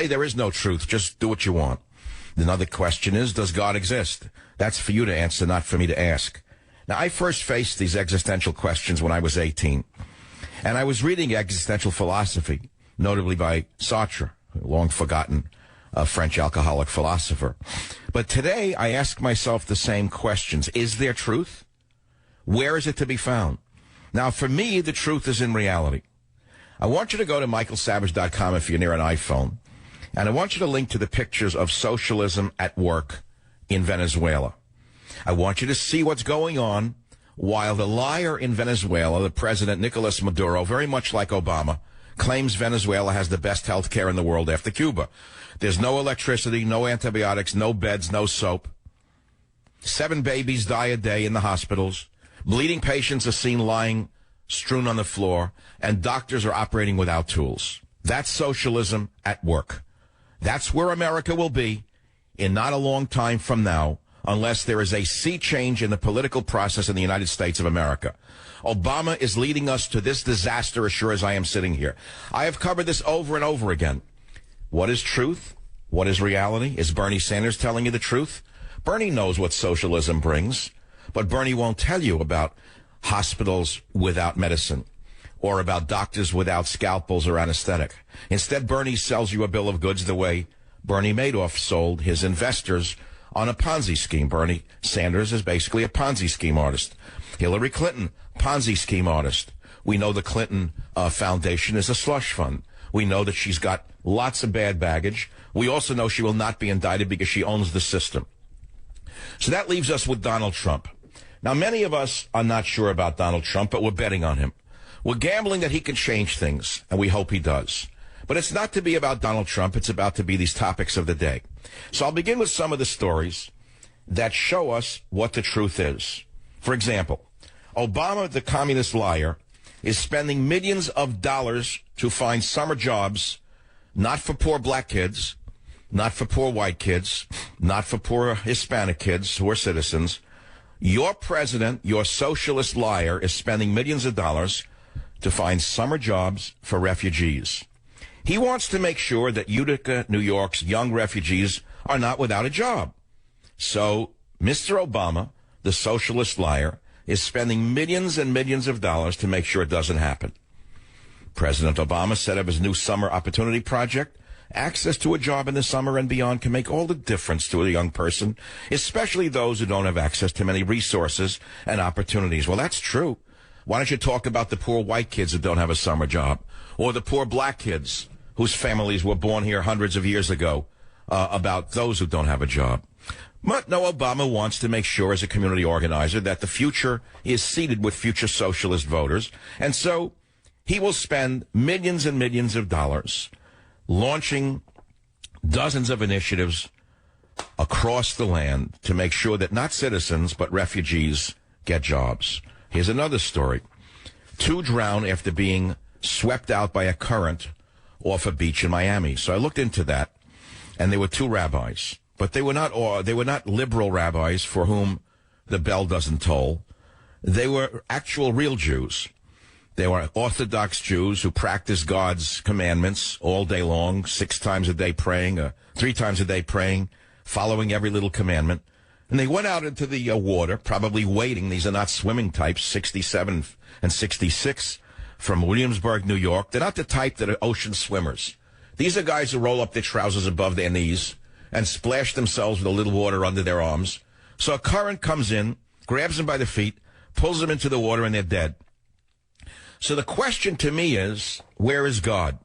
Hey, there is no truth. Just do what you want. Another question is, does God exist? That's for you to answer, not for me to ask. Now, I first faced these existential questions when I was 18. And I was reading existential philosophy, notably by Sartre, a long-forgotten French alcoholic philosopher. But today, I ask myself the same questions. Is there truth? Where is it to be found? Now, for me, the truth is in reality. I want you to go to michaelsavage.com if you're near an iPhone, and I want you to link to the pictures of socialism at work in Venezuela. I want you to see what's going on while the liar in Venezuela, the president Nicolas Maduro, very much like Obama, claims Venezuela has the best health care in the world after Cuba. There's no electricity, no antibiotics, no beds, no soap. 7 babies die a day in the hospitals. Bleeding patients are seen lying strewn on the floor, and doctors are operating without tools. That's socialism at work. That's where America will be in not a long time from now, unless there is a sea change in the political process in the United States of America. Obama is leading us to this disaster as sure as I am sitting here. I have covered this over and over again. What is truth? What is reality? Is Bernie Sanders telling you the truth? Bernie knows what socialism brings, but Bernie won't tell you about hospitals without medicine or about doctors without scalpels or anesthetic. Instead, Bernie sells you a bill of goods the way Bernie Madoff sold his investors on a Ponzi scheme. Bernie Sanders is basically a Ponzi scheme artist. Hillary Clinton, Ponzi scheme artist. We know the Clinton Foundation is a slush fund. We know that she's got lots of bad baggage. We also know she will not be indicted because she owns the system. So that leaves us with Donald Trump. Now, many of us are not sure about Donald Trump, but we're betting on him. We're gambling that he can change things, and we hope he does. But it's not to be about Donald Trump. It's about to be these topics of the day. So I'll begin with some of the stories that show us what the truth is. For example, Obama, the communist liar, is spending millions of dollars to find summer jobs, not for poor black kids, not for poor white kids, not for poor Hispanic kids who are citizens. Your president, your socialist liar, is spending millions of dollars to find summer jobs for refugees. He wants to make sure that Utica, New York's young refugees are not without a job. So Mr. Obama, the socialist liar, is spending millions and millions of dollars to make sure it doesn't happen. President Obama set up his new summer opportunity project. Access to a job in the summer and beyond can make all the difference to a young person, especially those who don't have access to many resources and opportunities. Well, that's true. Why don't you talk about the poor white kids who don't have a summer job, or the poor black kids whose families were born here hundreds of years ago, about those who don't have a job? But no, Obama wants to make sure as a community organizer that the future is seated with future socialist voters, and so he will spend millions and millions of dollars launching dozens of initiatives across the land to make sure that not citizens but refugees get jobs. Here's another story. 2 drown after being swept out by a current off a beach in Miami. So I looked into that, and there were 2 rabbis, but they were not liberal rabbis for whom the bell doesn't toll. They were actual real Jews. They were Orthodox Jews who practiced God's commandments all day long, 6 times a day praying, 3 times a day praying, following every little commandment. And they went out into the water, probably wading. These are not swimming types, 67 and 66 from Williamsburg, New York. They're not the type that are ocean swimmers. These are guys who roll up their trousers above their knees and splash themselves with a little water under their arms. So a current comes in, grabs them by the feet, pulls them into the water, and they're dead. So the question to me is, where is God?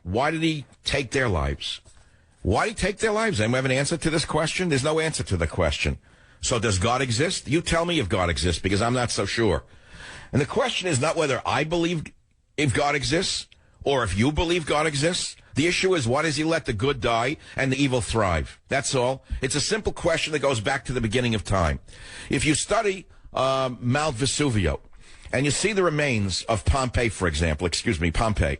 Why did he take their lives? Why did he take their lives? Anyone have an answer to this question? There's no answer to the question. So does God exist? You tell me if God exists, because I'm not so sure. And the question is not whether I believe if God exists or if you believe God exists. The issue is, why does he let the good die and the evil thrive? That's all. It's a simple question that goes back to the beginning of time. If you study Mount Vesuvio, and you see the remains of Pompeii, Pompeii,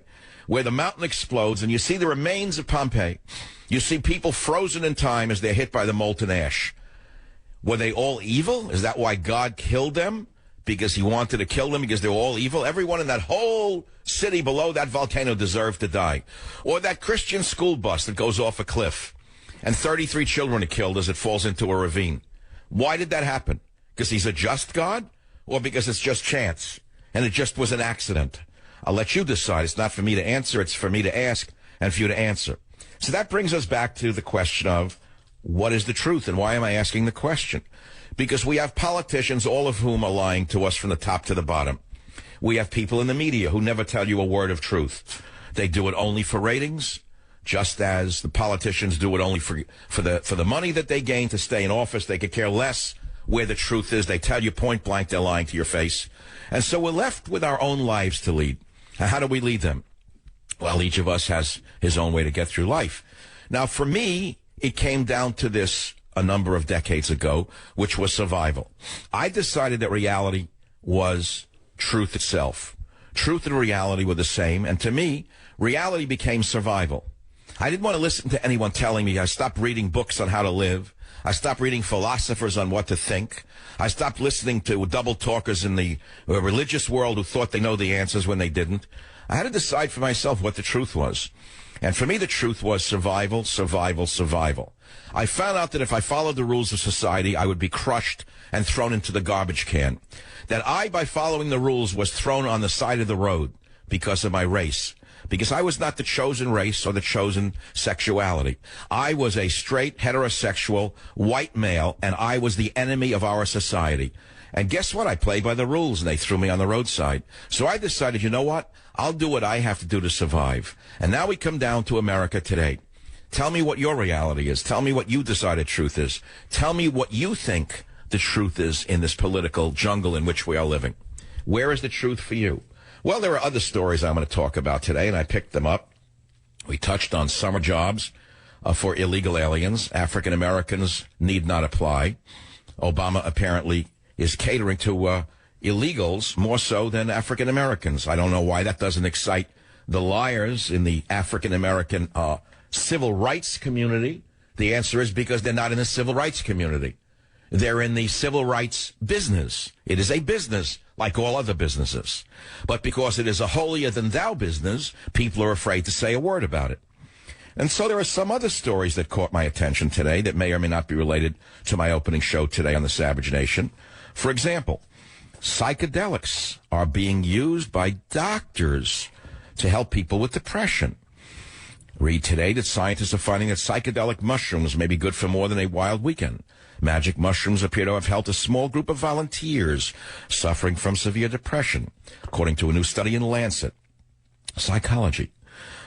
where the mountain explodes, and you see the remains of Pompeii, you see people frozen in time as they're hit by the molten ash. Were they all evil? Is that why God killed them? because he wanted to kill them because they were all evil. Everyone in that whole city below that volcano deserved to die. Or that Christian school bus that goes off a cliff and 33 children are killed as it falls into a ravine. Why did that happen? Because he's a just God, or because it's just chance and it just was an accident? I'll let you decide. It's not for me to answer. It's for me to ask and for you to answer. So that brings us back to the question of what is the truth, and why am I asking the question? Because we have politicians, all of whom are lying to us from the top to the bottom. We have people in the media who never tell you a word of truth. They do it only for ratings, just as the politicians do it only for the money that they gain to stay in office. They could care less where the truth is. They tell you point blank they're lying to your face. And so we're left with our own lives to lead. Now, how do we lead them? Well, each of us has his own way to get through life. Now, for me, it came down to this a number of decades ago, which was survival. I decided that reality was truth itself. Truth and reality were the same, and to me, reality became survival. I didn't want to listen to anyone telling me. I stopped reading books on how to live. I stopped reading philosophers on what to think. I stopped listening to double talkers in the religious world who thought they know the answers when they didn't. I had to decide for myself what the truth was. And for me, the truth was survival, survival, survival. I found out that if I followed the rules of society, I would be crushed and thrown into the garbage can. That I, by following the rules, was thrown on the side of the road because of my race. Because I was not the chosen race or the chosen sexuality. I was a straight, heterosexual, white male, and I was the enemy of our society. And guess what? I played by the rules, and they threw me on the roadside. So I decided, you know what? I'll do what I have to do to survive. And now we come down to America today. Tell me what your reality is. Tell me what you decided truth is. Tell me what you think the truth is in this political jungle in which we are living. Where is the truth for you? Well, there are other stories I'm going to talk about today, and I picked them up. We touched on summer jobs for illegal aliens. African Americans need not apply. Obama apparently is catering to illegals more so than African Americans. I don't know why that doesn't excite the liars in the African American civil rights community. The answer is because they're not in the civil rights community. They're in the civil rights business. It is a business like all other businesses. But because it is a holier-than-thou business, people are afraid to say a word about it. And so there are some other stories that caught my attention today that may or may not be related to my opening show today on the Savage Nation. For example, psychedelics are being used by doctors to help people with depression. Read today that scientists are finding that psychedelic mushrooms may be good for more than a wild weekend. Magic mushrooms appear to have helped a small group of volunteers suffering from severe depression, according to a new study in Lancet Psychology.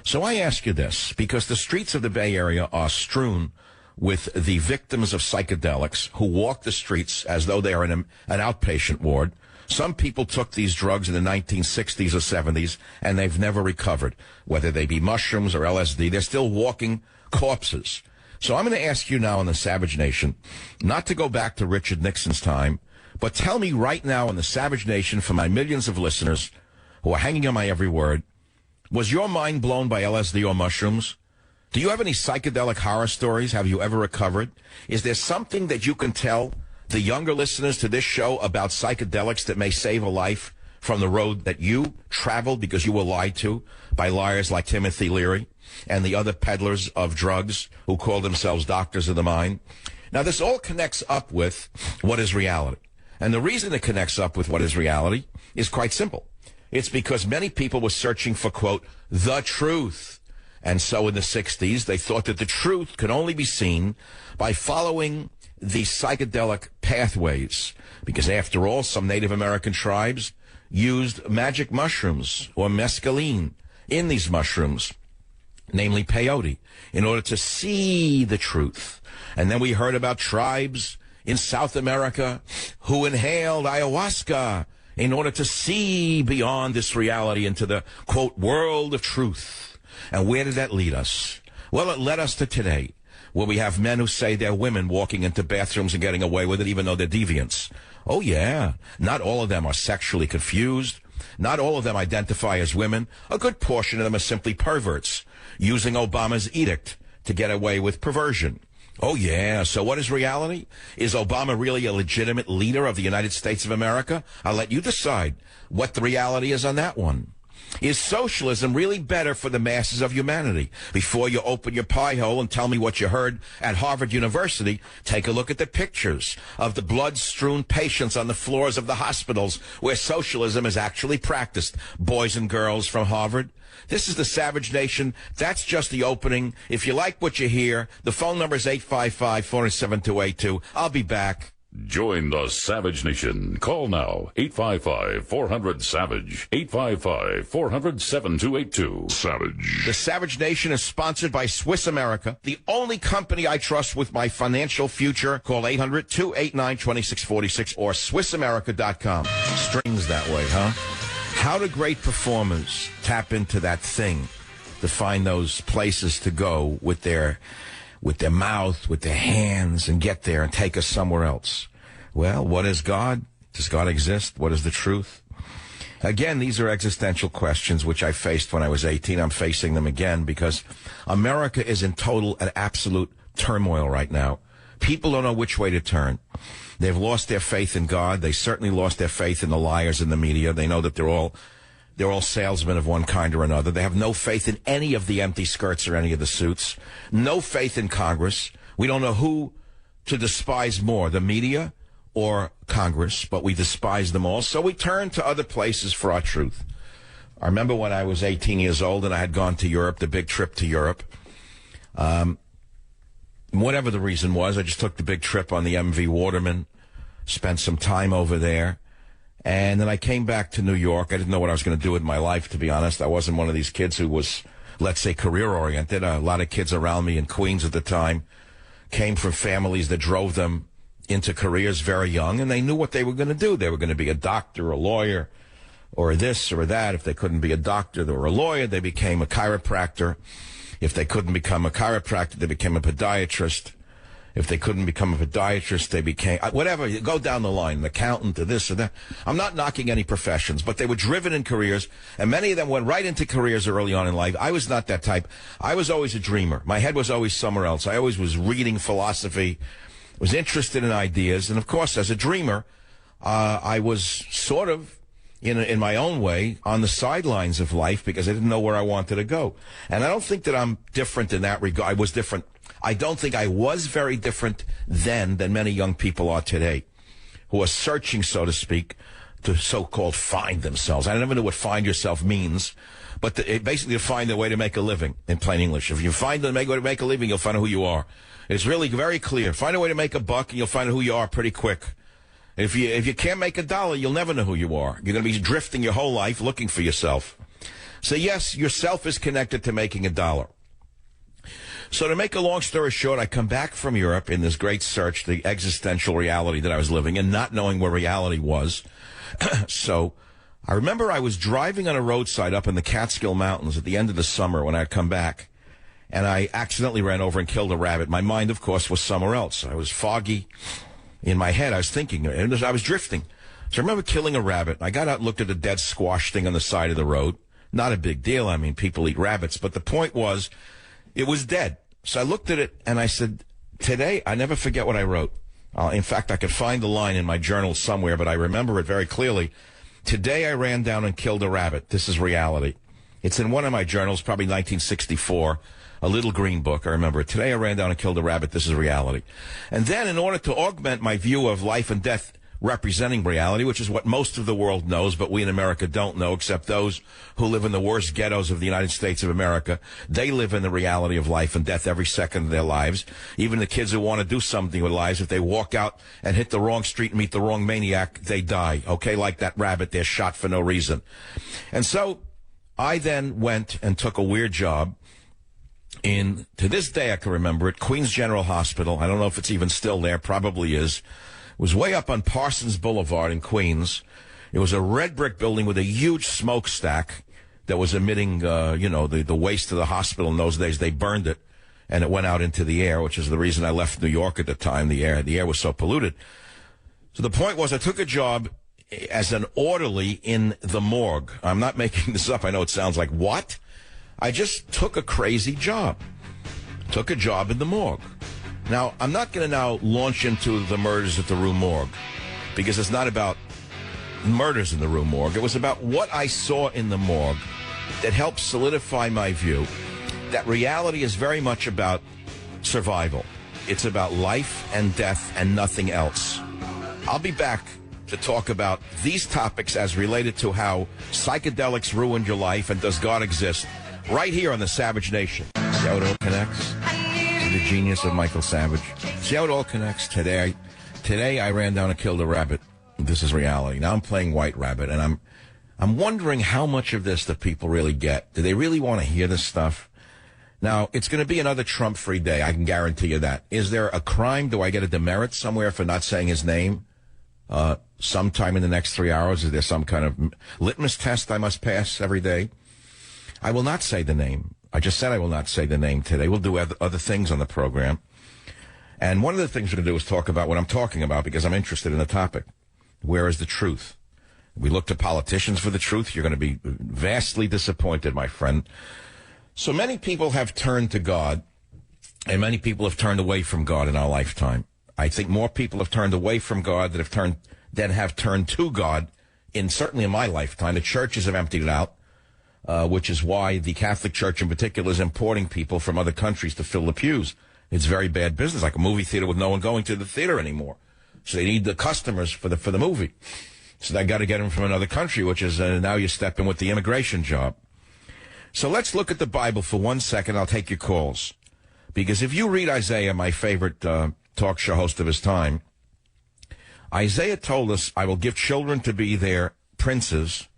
So I ask you this, because the streets of the Bay Area are strewn with the victims of psychedelics who walk the streets as though they are in an outpatient ward. Some people took these drugs in the 1960s or 70s, and they've never recovered. Whether they be mushrooms or LSD, they're still walking corpses. So I'm going to ask you now in the Savage Nation not to go back to Richard Nixon's time, but tell me right now in the Savage Nation, for my millions of listeners who are hanging on my every word, was your mind blown by LSD or mushrooms? Do you have any psychedelic horror stories? Have you ever recovered? Is there something that you can tell the younger listeners to this show about psychedelics that may save a life from the road that you traveled because you were lied to by liars like Timothy Leary and the other peddlers of drugs who call themselves doctors of the mind? Now, this all connects up with what is reality. And the reason it connects up with what is reality is quite simple. It's because many people were searching for, quote, the truth. And so in the 60s, they thought that the truth could only be seen by following the psychedelic pathways. Because after all, some Native American tribes used magic mushrooms or mescaline in these mushrooms, namely peyote, in order to see the truth. And then we heard about tribes in South America who inhaled ayahuasca in order to see beyond this reality into the, quote, world of truth. And where did that lead us? Well, it led us to today, where we have men who say they're women walking into bathrooms and getting away with it, even though they're deviants. Oh, yeah. Not all of them are sexually confused. Not all of them identify as women. A good portion of them are simply perverts, using Obama's edict to get away with perversion. Oh, yeah. So what is reality? Is Obama really a legitimate leader of the United States of America? I'll let you decide what the reality is on that one. Is socialism really better for the masses of humanity? Before you open your pie hole and tell me what you heard at Harvard University, take a look at the pictures of the blood-strewn patients on the floors of the hospitals where socialism is actually practiced. Boys and girls from Harvard. This is the Savage Nation. That's just the opening. If you like what you hear, the phone number is 855-407-282. I'll be back. Join the Savage Nation. Call now. 855-400-SAVAGE. 855-400-7282. Savage. The Savage Nation is sponsored by Swiss America, the only company I trust with my financial future. Call 800-289-2646 or SwissAmerica.com. Strings that way, huh? How do great performers tap into that thing to find those places to go with their mouth, with their hands, and get there and take us somewhere else? Well, what is God? Does God exist? What is the truth? Again, these are existential questions which I faced when I was 18. I'm facing them again because America is in total and absolute turmoil right now. People don't know which way to turn. They've lost their faith in God. They certainly lost their faith in the liars in the media. They know that they're all salesmen of one kind or another. They have no faith in any of the empty skirts or any of the suits. No faith in Congress. We don't know who to despise more, the media or Congress, but we despise them all. So we turn to other places for our truth. I remember when I was 18 years old and I had gone to Europe, the big trip to Europe. Whatever the reason was, I just took the big trip on the MV Waterman, spent some time over there. And then I came back to New York. I didn't know what I was going to do with my life, to be honest. I wasn't one of these kids who was, let's say, career-oriented. A lot of kids around me in Queens at the time came from families that drove them into careers very young, and they knew what they were going to do. They were going to be a doctor, a lawyer, or this or that. If they couldn't be a doctor or a lawyer, they became a chiropractor. If they couldn't become a chiropractor, they became a podiatrist. If they couldn't become a podiatrist, they became, whatever, you go down the line, an accountant or this or that. I'm not knocking any professions, but they were driven in careers, and many of them went right into careers early on in life. I was not that type. I was always a dreamer. My head was always somewhere else. I always was reading philosophy, was interested in ideas, and of course, as a dreamer, I was sort of, in my own way, on the sidelines of life because I didn't know where I wanted to go. And I don't think that I'm different in that regard. I was different. I don't think I was very different then than many young people are today who are searching, so to speak, to so-called find themselves. I never knew what find yourself means, but basically to find a way to make a living, in plain English. If you find a way to make a living, you'll find out who you are. It's really very clear. Find a way to make a buck, and you'll find out who you are pretty quick. If you can't make a dollar, you'll never know who you are. You're going to be drifting your whole life looking for yourself. So yes, yourself is connected to making a dollar. So to make a long story short, I come back from Europe in this great search, the existential reality that I was living in, not knowing where reality was. So I remember I was driving on a roadside up in the Catskill Mountains at the end of the summer when I'd come back, and I accidentally ran over and killed a rabbit. My mind, of course, was somewhere else. I was foggy. In my head, I was thinking, and I was drifting. So I remember killing a rabbit. I got out and looked at a dead squash thing on the side of the road. Not a big deal. I mean, people eat rabbits. But the point was, it was dead. So I looked at it, and I said, today, I never forget what I wrote. In fact, I could find the line in my journal somewhere, but I remember it very clearly. Today, I ran down and killed a rabbit. This is reality. It's in one of my journals, probably 1964. A little green book, I remember it. Today I ran down and killed a rabbit. This is reality. And then in order to augment my view of life and death representing reality, which is what most of the world knows, but we in America don't know, except those who live in the worst ghettos of the United States of America. They live in the reality of life and death every second of their lives. Even the kids who want to do something with lives, if they walk out and hit the wrong street and meet the wrong maniac, they die. Okay, like that rabbit, they're shot for no reason. And so I then went and took a weird job to this day I can remember it, Queens General Hospital. I don't know if it's even still there, probably is. It was way up on Parsons Boulevard in Queens. It was a red brick building with a huge smokestack that was emitting, the waste of the hospital in those days. They burned it, and it went out into the air, which is the reason I left New York at the time. The air was so polluted. So the point was I took a job as an orderly in the morgue. I'm not making this up. I know it sounds like, what? I just took a crazy job. Took a job in the morgue. Now, I'm not going to now launch into the murders at the Rue Morgue, because it's not about murders in the Rue Morgue. It was about what I saw in the morgue that helped solidify my view that reality is very much about survival. It's about life and death and nothing else. I'll be back to talk about these topics as related to how psychedelics ruined your life and does God exist, right here on the Savage Nation. See how it all connects? See the genius of Michael Savage. See how it all connects? Today I ran down and killed a rabbit. This is reality. Now I'm playing White Rabbit, and I'm wondering how much of this the people really get. Do they really want to hear this stuff? Now, it's going to be another Trump-free day. I can guarantee you that. Is there a crime? Do I get a demerit somewhere for not saying his name? Sometime in the next 3 hours, is there some kind of litmus test I must pass every day? I will not say the name. I just said I will not say the name today. We'll do other things on the program. And one of the things we're going to do is talk about what I'm talking about, because I'm interested in the topic. Where is the truth? We look to politicians for the truth. You're going to be vastly disappointed, my friend. So many people have turned to God, and many people have turned away from God in our lifetime. I think more people have turned away from God than have turned to God, certainly in my lifetime. The churches have emptied it out, which is why the Catholic Church in particular is importing people from other countries to fill the pews. It's very bad business, like a movie theater with no one going to the theater anymore. So they need the customers for the movie. So they got to get them from another country, which is now you step in with the immigration job. So let's look at the Bible for 1 second. I'll take your calls. Because if you read Isaiah, my favorite talk show host of his time, Isaiah told us, I will give children to be their princes,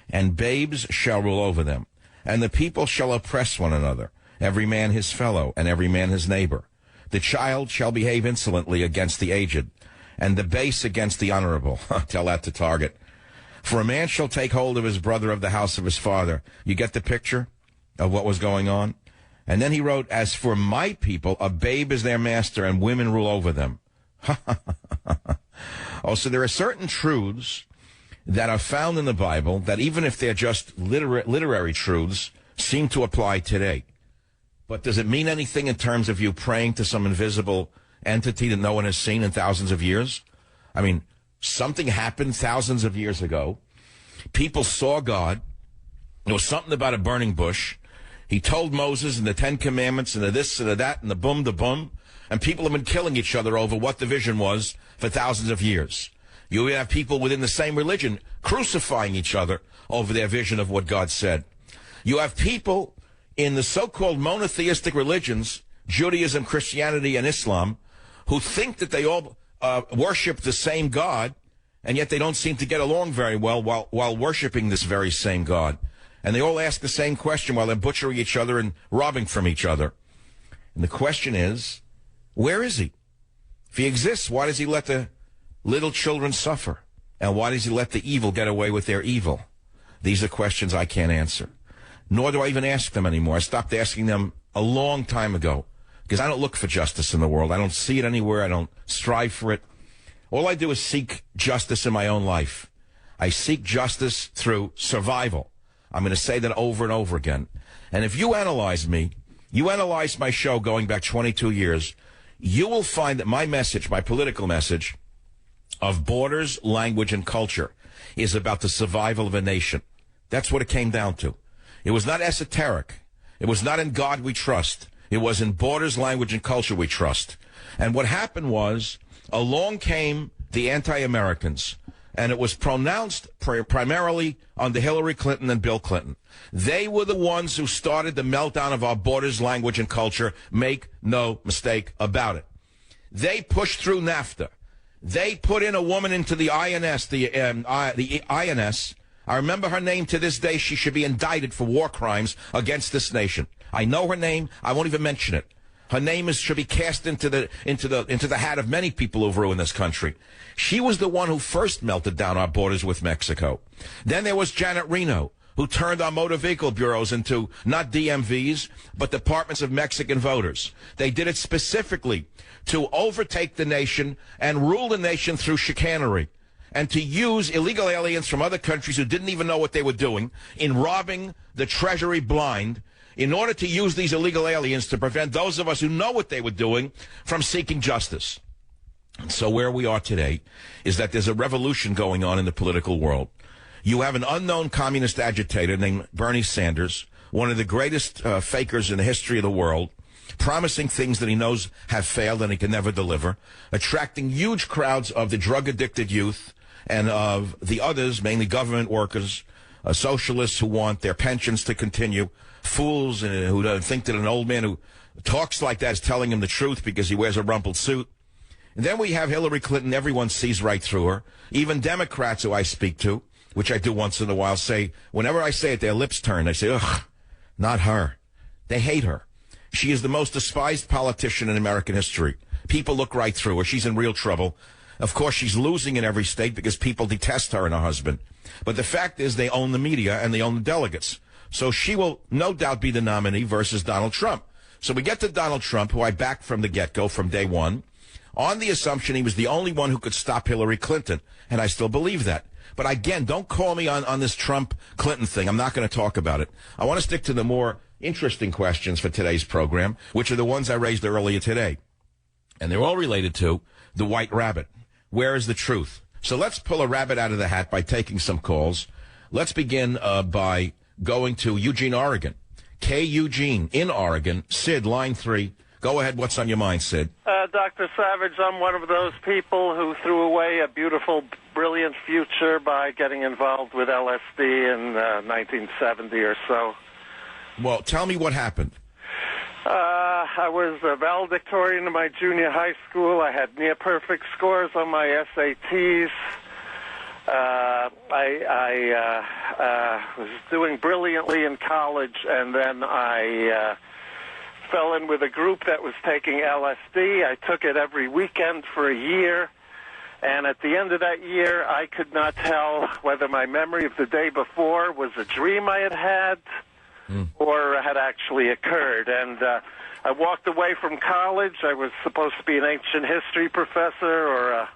and babes shall rule over them. And the people shall oppress one another, every man his fellow, and every man his neighbor. The child shall behave insolently against the aged, and the base against the honorable. Tell that to Target. For a man shall take hold of his brother of the house of his father. You get the picture of what was going on? And then he wrote, as for my people, a babe is their master, and women rule over them. Oh, so there are certain truths that are found in the Bible that, even if they're just literary truths, seem to apply today. But does it mean anything in terms of you praying to some invisible entity that no one has seen in thousands of years? I mean, something happened thousands of years ago. People saw God. There was something about a burning bush. He told Moses and the Ten Commandments and the this and the that and the boom, the boom. And people have been killing each other over what the vision was for thousands of years. You have people within the same religion crucifying each other over their vision of what God said. You have people in the so-called monotheistic religions, Judaism, Christianity, and Islam, who think that they all worship the same God, and yet they don't seem to get along very well while worshiping this very same God. And they all ask the same question while they're butchering each other and robbing from each other. And the question is, where is he? If he exists, why does he let the little children suffer? And why does he let the evil get away with their evil? These are questions I can't answer. Nor do I even ask them anymore. I stopped asking them a long time ago, because I don't look for justice in the world. I don't see it anywhere. I don't strive for it. All I do is seek justice in my own life. I seek justice through survival. I'm going to say that over and over again. And if you analyze me, you analyze my show going back 22 years, you will find that my message, my political message of borders, language, and culture is about the survival of a nation. That's what it came down to. It was not esoteric. It was not in God we trust. It was in borders, language, and culture we trust. And what happened was, along came the anti-Americans, and it was pronounced primarily under Hillary Clinton and Bill Clinton. They were the ones who started the meltdown of our borders, language, and culture. Make no mistake about it. They pushed through NAFTA. They put in a woman into the INS, the INS. I remember her name to this day. She should be indicted for war crimes against this nation. I know her name. I won't even mention it. Her name should be cast into the hat of many people who've ruined this country. She was the one who first melted down our borders with Mexico. Then there was Janet Reno, who turned our motor vehicle bureaus into not DMVs, but departments of Mexican voters. They did it specifically to overtake the nation and rule the nation through chicanery, and to use illegal aliens from other countries who didn't even know what they were doing in robbing the treasury blind in order to use these illegal aliens to prevent those of us who know what they were doing from seeking justice. And so where we are today is that there's a revolution going on in the political world. You have an unknown communist agitator named Bernie Sanders, one of the greatest fakers in the history of the world, promising things that he knows have failed and he can never deliver, attracting huge crowds of the drug-addicted youth and of the others, mainly government workers, socialists who want their pensions to continue, fools who think that an old man who talks like that is telling him the truth because he wears a rumpled suit. And then we have Hillary Clinton. Everyone sees right through her. Even Democrats who I speak to, which I do once in a while, say, whenever I say it, their lips turn. They say, ugh, not her. They hate her. She is the most despised politician in American history. People look right through her. She's in real trouble. Of course, she's losing in every state because people detest her and her husband. But the fact is they own the media and they own the delegates. So she will no doubt be the nominee versus Donald Trump. So we get to Donald Trump, who I backed from the get-go, from day one, on the assumption he was the only one who could stop Hillary Clinton. And I still believe that. But again, don't call me on this Trump-Clinton thing. I'm not going to talk about it. I want to stick to the more interesting questions for today's program, which are the ones I raised earlier today. And they're all related to the white rabbit. Where is the truth? So let's pull a rabbit out of the hat by taking some calls. Let's begin by going to Eugene, Oregon. K. Eugene in Oregon. Sid, line 3. Go ahead. What's on your mind, Sid? Dr. Savage, I'm one of those people who threw away a beautiful, brilliant future by getting involved with LSD in 1970 or so. Well, tell me what happened. I was a valedictorian in my junior high school. I had near-perfect scores on my SATs. I was doing brilliantly in college, and then I fell in with a group that was taking LSD. I took it every weekend for a year, and at the end of that year, I could not tell whether my memory of the day before was a dream I had had or had actually occurred. And I walked away from college. I was supposed to be an ancient history professor or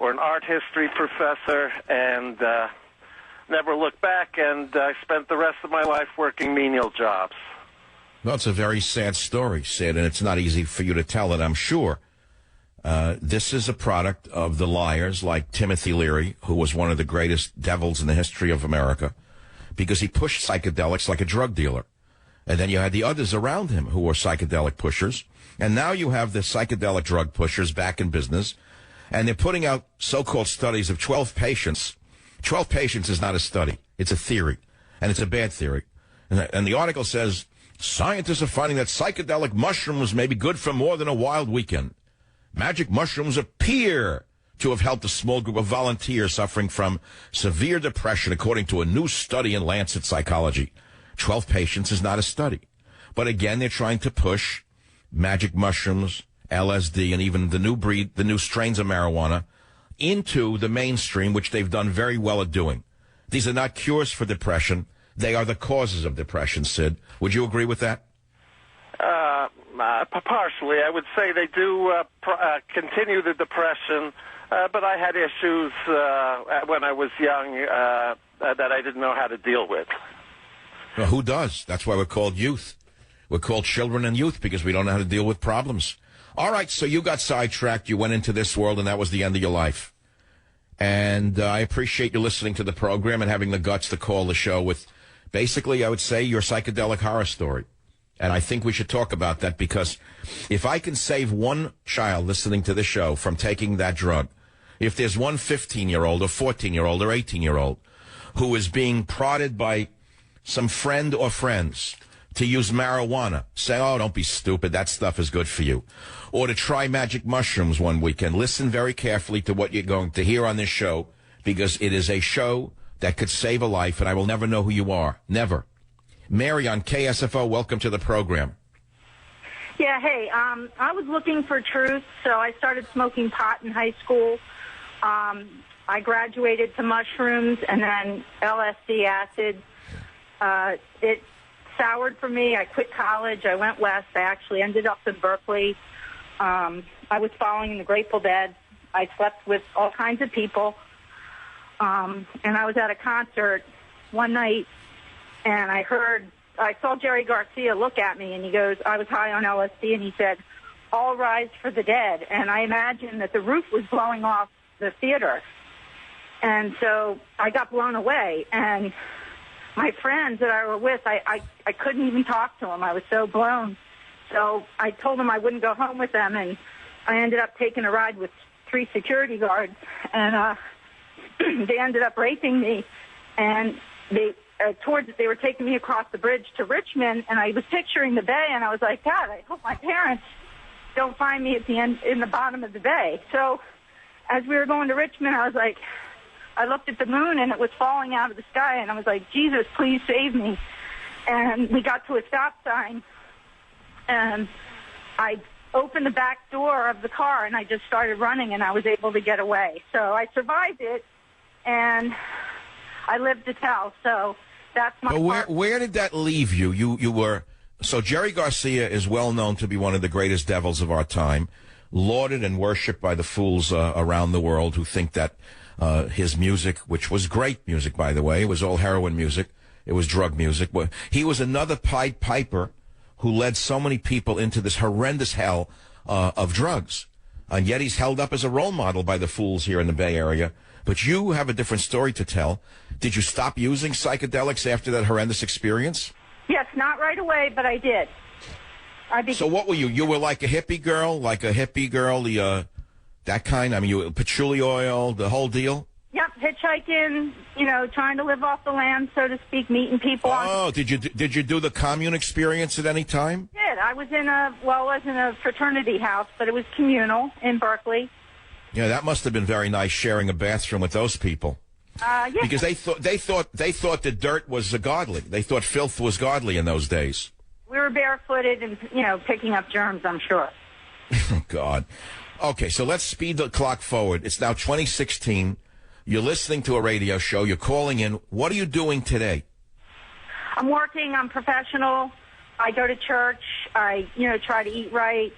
an art history professor, and never looked back, and I spent the rest of my life working menial jobs. Well, it's a very sad story, Sid, and it's not easy for you to tell it, I'm sure. This is a product of the liars like Timothy Leary, who was one of the greatest devils in the history of America, because he pushed psychedelics like a drug dealer. And then you had the others around him who were psychedelic pushers. And now you have the psychedelic drug pushers back in business, and they're putting out so-called studies of 12 patients. 12 patients is not a study. It's a theory, and it's a bad theory. And the article says, scientists are finding that psychedelic mushrooms may be good for more than a wild weekend. Magic mushrooms appear to have helped a small group of volunteers suffering from severe depression, according to a new study in Lancet Psychology. 12 patients is not a study. But again, they're trying to push magic mushrooms, LSD, and even the new breed, the new strains of marijuana into the mainstream, which they've done very well at doing. These are not cures for depression. They are the causes of depression, Sid. Would you agree with that? Partially. I would say they do continue the depression, but I had issues when I was young that I didn't know how to deal with. Well, who does? That's why we're called youth. We're called children and youth because we don't know how to deal with problems. All right, so you got sidetracked. You went into this world, and that was the end of your life. And I appreciate you listening to the program and having the guts to call the show with, basically, I would say, your psychedelic horror story. And I think we should talk about that, because if I can save one child listening to the show from taking that drug, if there's one 15-year-old or 14-year-old or 18-year-old who is being prodded by some friend or friends to use marijuana, say, oh, don't be stupid, that stuff is good for you, or to try magic mushrooms one weekend, listen very carefully to what you're going to hear on this show, because it is a show that could save a life, and I will never know who you are. Never. Mary on KSFO, welcome to the program. Yeah, hey, I was looking for truth, so I started smoking pot in high school. I graduated to mushrooms and then LSD acid. It soured for me. I quit college. I went west. I actually ended up in Berkeley. I was following the Grateful Dead. I slept with all kinds of people. And I was at a concert one night, and I heard I saw Jerry Garcia look at me, and he goes, I was high on LSD, and he said, all rise for the dead. And I imagined that the roof was blowing off the theater. And so I got blown away. And my friends that I were with, I couldn't even talk to them. I was so blown. So I told them I wouldn't go home with them, and I ended up taking a ride with 3 security guards, and they ended up raping me. And they were taking me across the bridge to Richmond, and I was picturing the bay, and I was like, God, I hope my parents don't find me at the end in the bottom of the bay. So as we were going to Richmond, I was like, I looked at the moon, and it was falling out of the sky, and I was like, Jesus, please save me. And we got to a stop sign, and I opened the back door of the car, and I just started running, and I was able to get away. So I survived it, and I lived to tell. So that's my But where did that leave you? You were... So Jerry Garcia is well known to be one of the greatest devils of our time, lauded and worshipped by the fools around the world who think that his music, which was great music, by the way, it was all heroin music, it was drug music. He was another Pied Piper who led so many people into this horrendous hell of drugs. And yet he's held up as a role model by the fools here in the Bay Area. But you have a different story to tell. Did you stop using psychedelics after that horrendous experience? Yes, not right away, but I did. So what were you? You were like a hippie girl, that kind? I mean, you patchouli oil, the whole deal? Yep, hitchhiking, trying to live off the land, so to speak, meeting people. Oh, did you do the commune experience at any time? I was in a fraternity house, but it was communal in Berkeley. Yeah, that must have been very nice sharing a bathroom with those people. Yeah. Because they thought that dirt was godly. They thought filth was godly in those days. We were barefooted and picking up germs, I'm sure. Oh God. Okay, so let's speed the clock forward. It's now 2016. You're listening to a radio show. You're calling in. What are you doing today? I'm working. I'm professional. I go to church. I, try to eat right.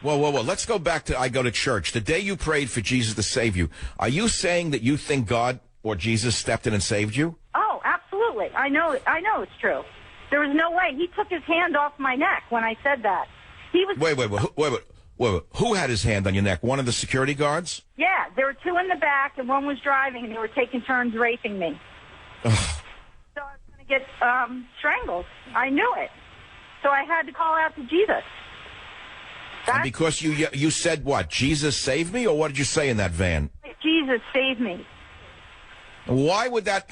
Whoa. Let's go back to I go to church. The day you prayed for Jesus to save you, are you saying that you think God or Jesus stepped in and saved you? Oh, absolutely. I know it's true. There was no way. He took his hand off my neck when I said that. He was... Wait. Who had his hand on your neck? One of the security guards? Yeah, there were 2 in the back, and one was driving, and they were taking turns raping me. So I was going to get strangled. I knew it. So I had to call out to Jesus. And because you said what? Jesus saved me, or what did you say in that van? Jesus saved me. Why would that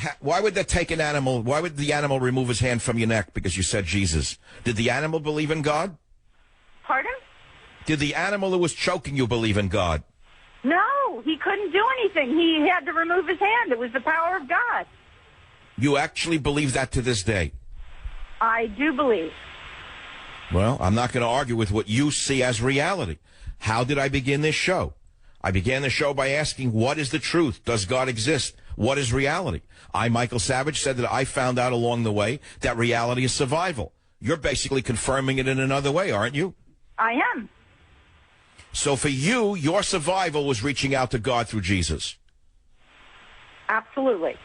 take an animal? Why would the animal remove his hand from your neck because you said Jesus? Did the animal believe in God? Pardon? Did the animal who was choking you believe in God? No, he couldn't do anything. He had to remove his hand. It was the power of God. You actually believe that to this day? I do believe. Well, I'm not going to argue with what you see as reality. How did I begin this show? I began the show by asking, what is the truth? Does God exist? What is reality? I, Michael Savage, said that I found out along the way that reality is survival. You're basically confirming it in another way, aren't you? I am. So for you, your survival was reaching out to God through Jesus. Absolutely.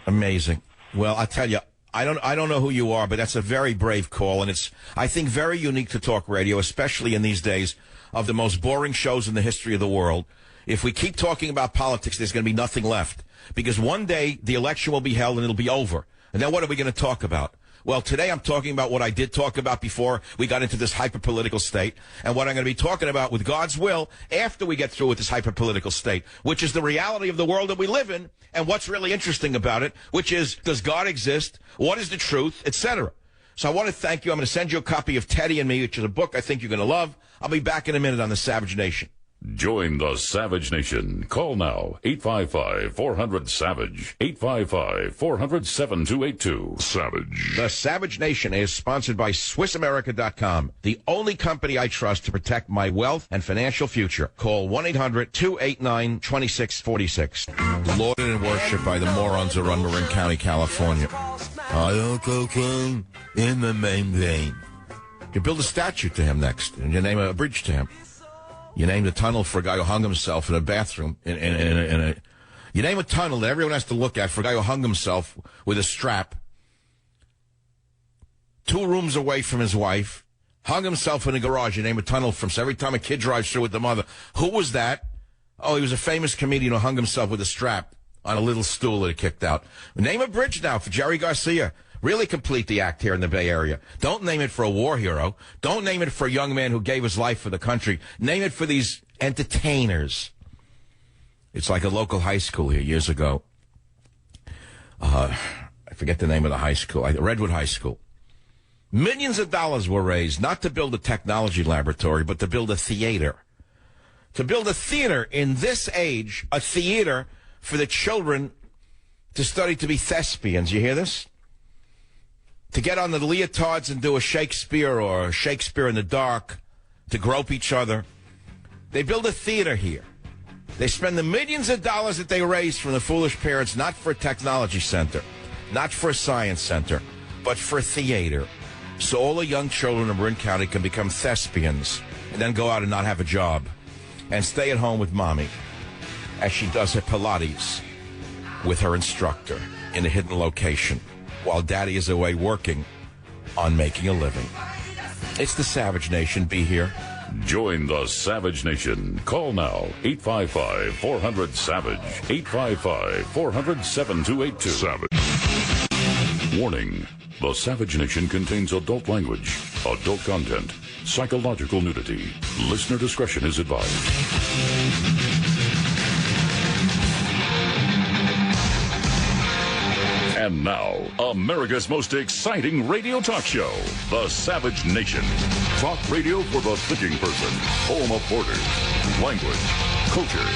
Amazing. Well, I tell you, I don't know who you are, but that's a very brave call, and it's, I think, very unique to talk radio, especially in these days of the most boring shows in the history of the world. If we keep talking about politics, there's going to be nothing left. Because one day, the election will be held and it'll be over. And then what are we going to talk about? Well, today I'm talking about what I did talk about before we got into this hyper-political state, and what I'm going to be talking about with God's will after we get through with this hyper-political state, which is the reality of the world that we live in, and what's really interesting about it, which is, does God exist? What is the truth? Etc. So I want to thank you. I'm going to send you a copy of Teddy and Me, which is a book I think you're going to love. I'll be back in a minute on the Savage Nation. Join the Savage Nation. Call now, 855-400-SAVAGE, 855-400-7282. Savage. The Savage Nation is sponsored by SwissAmerica.com, the only company I trust to protect my wealth and financial future. Call 1-800-289-2646. Lauded and worshipped by the morons who run Marin County, California. I don't cocaine in the main vein. You build a statue to him next, and you name a bridge to him. You named a tunnel for a guy who hung himself in a bathroom. You name a tunnel that everyone has to look at for a guy who hung himself with a strap 2 rooms away from his wife, hung himself in a garage. You name a tunnel from. So every time a kid drives through with the mother. Who was that? Oh, he was a famous comedian who hung himself with a strap on a little stool that he kicked out. Name a bridge now for Jerry Garcia. Really complete the act here in the Bay Area. Don't name it for a war hero. Don't name it for a young man who gave his life for the country. Name it for these entertainers. It's like a local high school here years ago. I forget the name of the high school. Redwood High School. Millions of dollars were raised, not to build a technology laboratory, but to build a theater. To build a theater in this age, a theater for the children to study to be thespians. You hear this? To get on the leotards and do a Shakespeare or Shakespeare in the Dark, to grope each other. They build a theater here. They spend the millions of dollars that they raise from the foolish parents, not for a technology center, not for a science center, but for a theater. So all the young children in Marin County can become thespians and then go out and not have a job and stay at home with mommy as she does her Pilates with her instructor in a hidden location while daddy is away working on making a living. It's the Savage Nation. Be here. Join the Savage Nation. Call now, 855-400-SAVAGE, 855-400-7282. Savage. Warning, the Savage Nation contains adult language, adult content, psychological nudity. Listener discretion is advised. And now, America's most exciting radio talk show, The Savage Nation. Talk radio for the thinking person, home of borders, language, culture.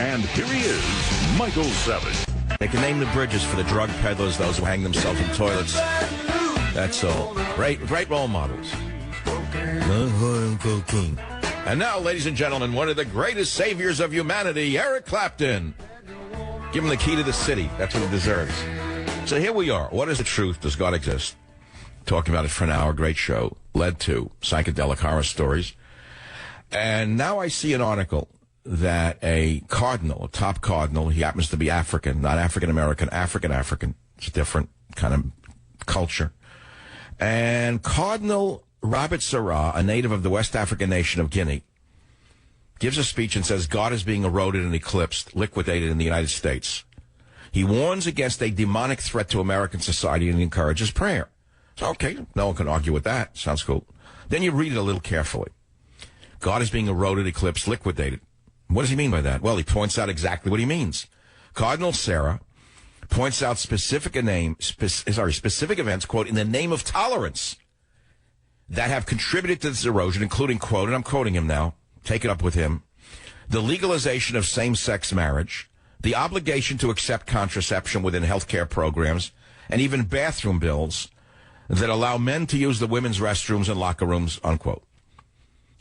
And here he is, Michael Savage. They can name the bridges for the drug peddlers, those who hang themselves in toilets. That's all. Great role models. And now, ladies and gentlemen, one of the greatest saviors of humanity, Eric Clapton. Give him the key to the city. That's what he deserves. So here we are. What is the truth? Does God exist? Talking about it for an hour. Great show. Led to psychedelic horror stories. And now I see an article that a cardinal, a top cardinal, he happens to be African, not African-American, African. It's a different kind of culture. And Cardinal Robert Sarah, a native of the West African nation of Guinea, gives a speech and says God is being eroded and eclipsed, liquidated in the United States. He warns against a demonic threat to American society and encourages prayer. So, okay, no one can argue with that. Sounds cool. Then you read it a little carefully. God is being eroded, eclipsed, liquidated. What does he mean by that? Well, he points out exactly what he means. Cardinal Sarah points out specific events, quote, in the name of tolerance that have contributed to this erosion, including, quote, and I'm quoting him now, take it up with him, the legalization of same-sex marriage, the obligation to accept contraception within healthcare programs, and even bathroom bills that allow men to use the women's restrooms and locker rooms, unquote.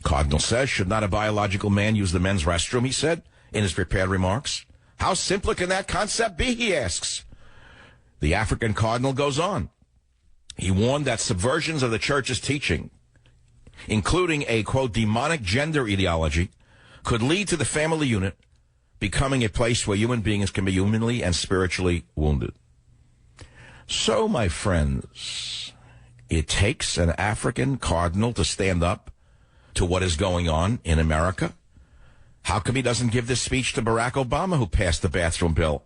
Cardinal says, should not a biological man use the men's restroom, he said, in his prepared remarks? How simple can that concept be, he asks. The African cardinal goes on. He warned that subversions of the church's teaching, including a, quote, demonic gender ideology, could lead to the family unit becoming a place where human beings can be humanly and spiritually wounded. So, my friends, it takes an African cardinal to stand up to what is going on in America. How come he doesn't give this speech to Barack Obama, who passed the bathroom bill?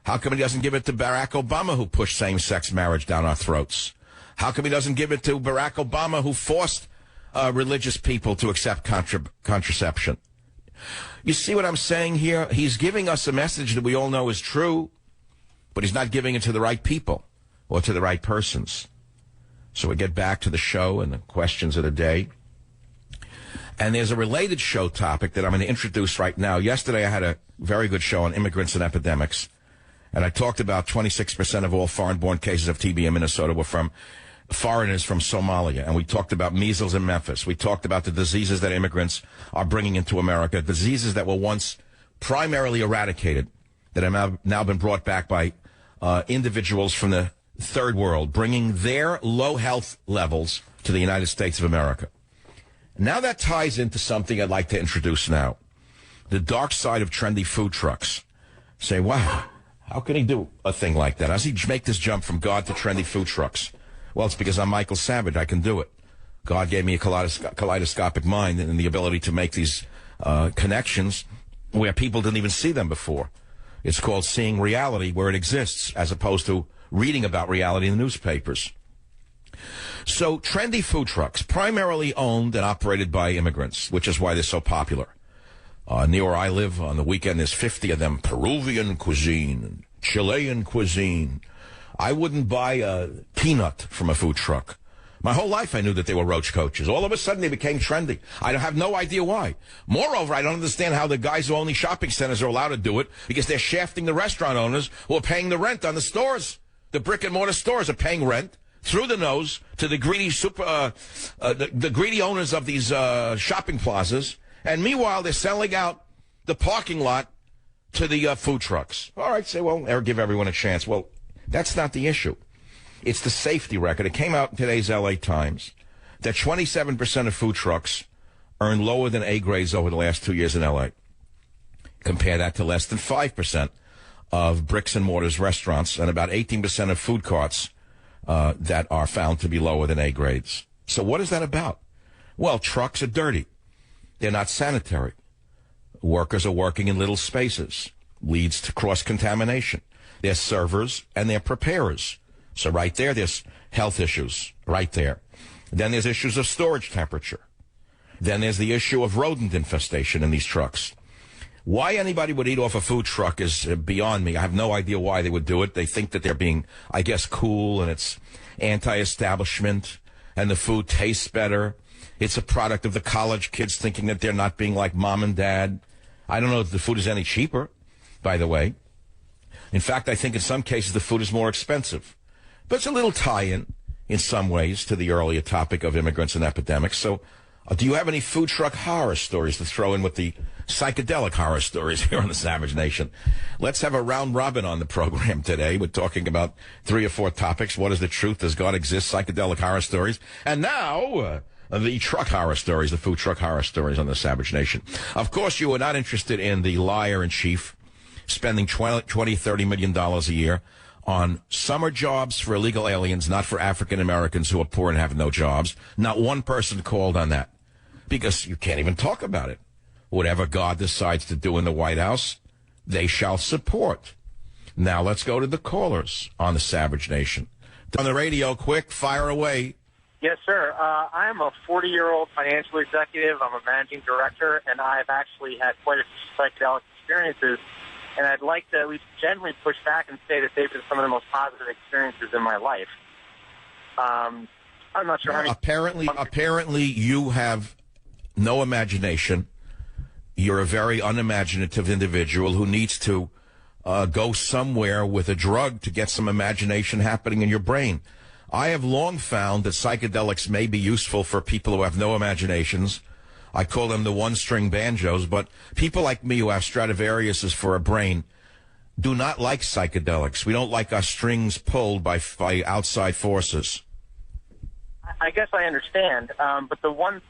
How come he doesn't give it to Barack Obama, who pushed same-sex marriage down our throats? How come he doesn't give it to Barack Obama, who forced religious people to accept contraception? You see what I'm saying here? He's giving us a message that we all know is true, but he's not giving it to the right people or to the right persons. So we get back to the show and the questions of the day. And there's a related show topic that I'm going to introduce right now. Yesterday I had a very good show on immigrants and epidemics, and I talked about 26% of all foreign-born cases of TB in Minnesota were from foreigners from Somalia, and we talked about measles in Memphis. We talked about the diseases that immigrants are bringing into America, diseases that were once primarily eradicated, that have now been brought back by individuals from the third world, bringing their low health levels to the United States of America. Now that ties into something I'd like to introduce now, the dark side of trendy food trucks. Say, wow, how can he do a thing like that? How does he make this jump from God to trendy food trucks? Well, it's because I'm Michael Savage. I can do it. God gave me a kaleidoscopic mind and the ability to make these connections where people didn't even see them before. It's called seeing reality where it exists, as opposed to reading about reality in the newspapers. So trendy food trucks, primarily owned and operated by immigrants, which is why they're so popular. Near where I live, on the weekend, there's 50 of them. Peruvian cuisine, Chilean cuisine. I wouldn't buy a peanut from a food truck. My whole life I knew that they were roach coaches. All of a sudden they became trendy. I have no idea why. Moreover, I don't understand how the guys who own these shopping centers are allowed to do it, because they're shafting the restaurant owners who are paying the rent on the stores. The brick and mortar stores are paying rent through the nose to the greedy the greedy owners of these shopping plazas. And meanwhile, they're selling out the parking lot to the food trucks. All right, say, well, give everyone a chance. Well, that's not the issue. It's the safety record. It came out in today's L.A. Times that 27% of food trucks earned lower than A grades over the last 2 years in L.A. Compare that to less than 5% of bricks and mortars restaurants and about 18% of food carts that are found to be lower than A grades. So what is that about? Well, trucks are dirty. They're not sanitary. Workers are working in little spaces. Leads to cross-contamination. They're servers and they're preparers. So right there's health issues right there. Then there's issues of storage temperature. Then there's the issue of rodent infestation in these trucks. Why anybody would eat off a food truck is beyond me. I have no idea why they would do it. They think that they're being, I guess, cool, and it's anti-establishment, and the food tastes better. It's a product of the college kids thinking that they're not being like mom and dad. I don't know if the food is any cheaper, by the way. In fact, I think in some cases the food is more expensive. But it's a little tie-in some ways, to the earlier topic of immigrants and epidemics. So do you have any food truck horror stories to throw in with the psychedelic horror stories here on the Savage Nation? Let's have a round robin on the program today. We're talking about 3 or 4 topics. What is the truth? Does God exist? Psychedelic horror stories. And now, the truck horror stories, the food truck horror stories on the Savage Nation. Of course, you are not interested in the liar-in-chief spending $20-30 million a year on summer jobs for illegal aliens, not for African Americans who are poor and have no jobs. Not one person called on that, because you can't even talk about it. Whatever God decides to do in the White House, they shall support. Now let's go to the callers on the Savage Nation. On the radio, quick, fire away. Yes, sir. I'm a 40-year-old financial executive. I'm a managing director, and I've actually had quite a few psychedelic experiences. And I'd like to at least gently push back and say that they've been some of the most positive experiences in my life. I'm not sure how many... Apparently you have no imagination. You're a very unimaginative individual who needs to go somewhere with a drug to get some imagination happening in your brain. I have long found that psychedelics may be useful for people who have no imaginations. I call them the one-string banjos, but people like me who have Stradivariuses for a brain do not like psychedelics. We don't like our strings pulled by outside forces. I guess I understand, but the one,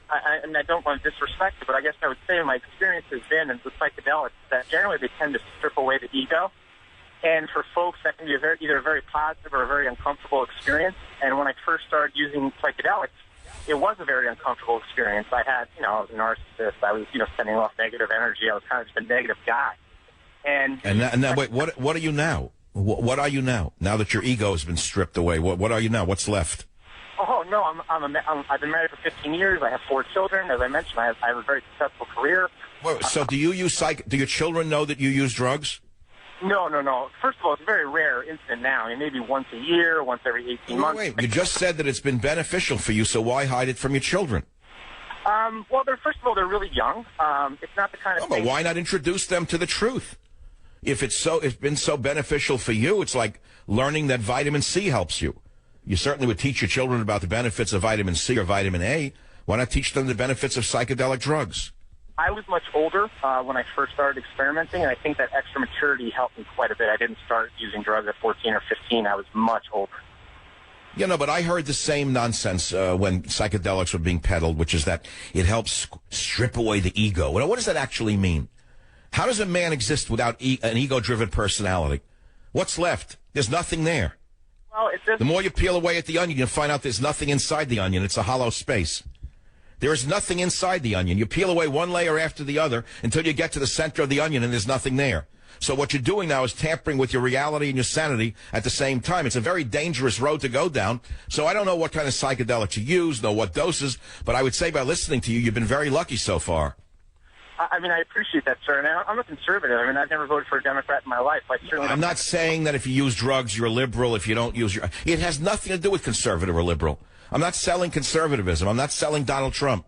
and I don't want to disrespect it, but I guess I would say my experience has been with psychedelics that generally they tend to strip away the ego. And for folks, that can be either a very positive or a very uncomfortable experience. And when I first started using psychedelics, it was a very uncomfortable experience. I had, I was a narcissist. I was, sending off negative energy. I was kind of just a negative guy. And now, wait, what are you now? What are you now? Now that your ego has been stripped away, what are you now? What's left? Oh no, I've been married for 15 years. I have 4 children. As I mentioned, I have a very successful career. Wait, so do you use do your children know that you use drugs? No. First of all, it's a very rare incident now. I mean, maybe once a year, once every 18 months. Wait, you just said that it's been beneficial for you, so why hide it from your children? Well, first of all, they're really young. It's not the kind of thing... But why not introduce them to the truth? If it's been so beneficial for you, it's like learning that vitamin C helps you. You certainly would teach your children about the benefits of vitamin C or vitamin A. Why not teach them the benefits of psychedelic drugs? I was much older when I first started experimenting, and I think that extra maturity helped me quite a bit. I didn't start using drugs at 14 or 15. I was much older. But I heard the same nonsense when psychedelics were being peddled, which is that it helps strip away the ego. What does that actually mean? How does a man exist without an ego-driven personality? What's left? There's nothing there. Well, it The more you peel away at the onion, you'll find out there's nothing inside the onion. It's a hollow space. There is nothing inside the onion. You peel away one layer after the other until you get to the center of the onion and there's nothing there. So what you're doing now is tampering with your reality and your sanity at the same time. It's a very dangerous road to go down. So I don't know what kind of psychedelics you use, know what doses, but I would say by listening to you, you've been very lucky so far. I mean, I appreciate that, sir. And I'm a conservative. I mean, I've never voted for a Democrat in my life. I'm not saying that if you use drugs, you're a liberal. If you don't use your... It has nothing to do with conservative or liberal. I'm not selling conservatism. I'm not selling Donald Trump.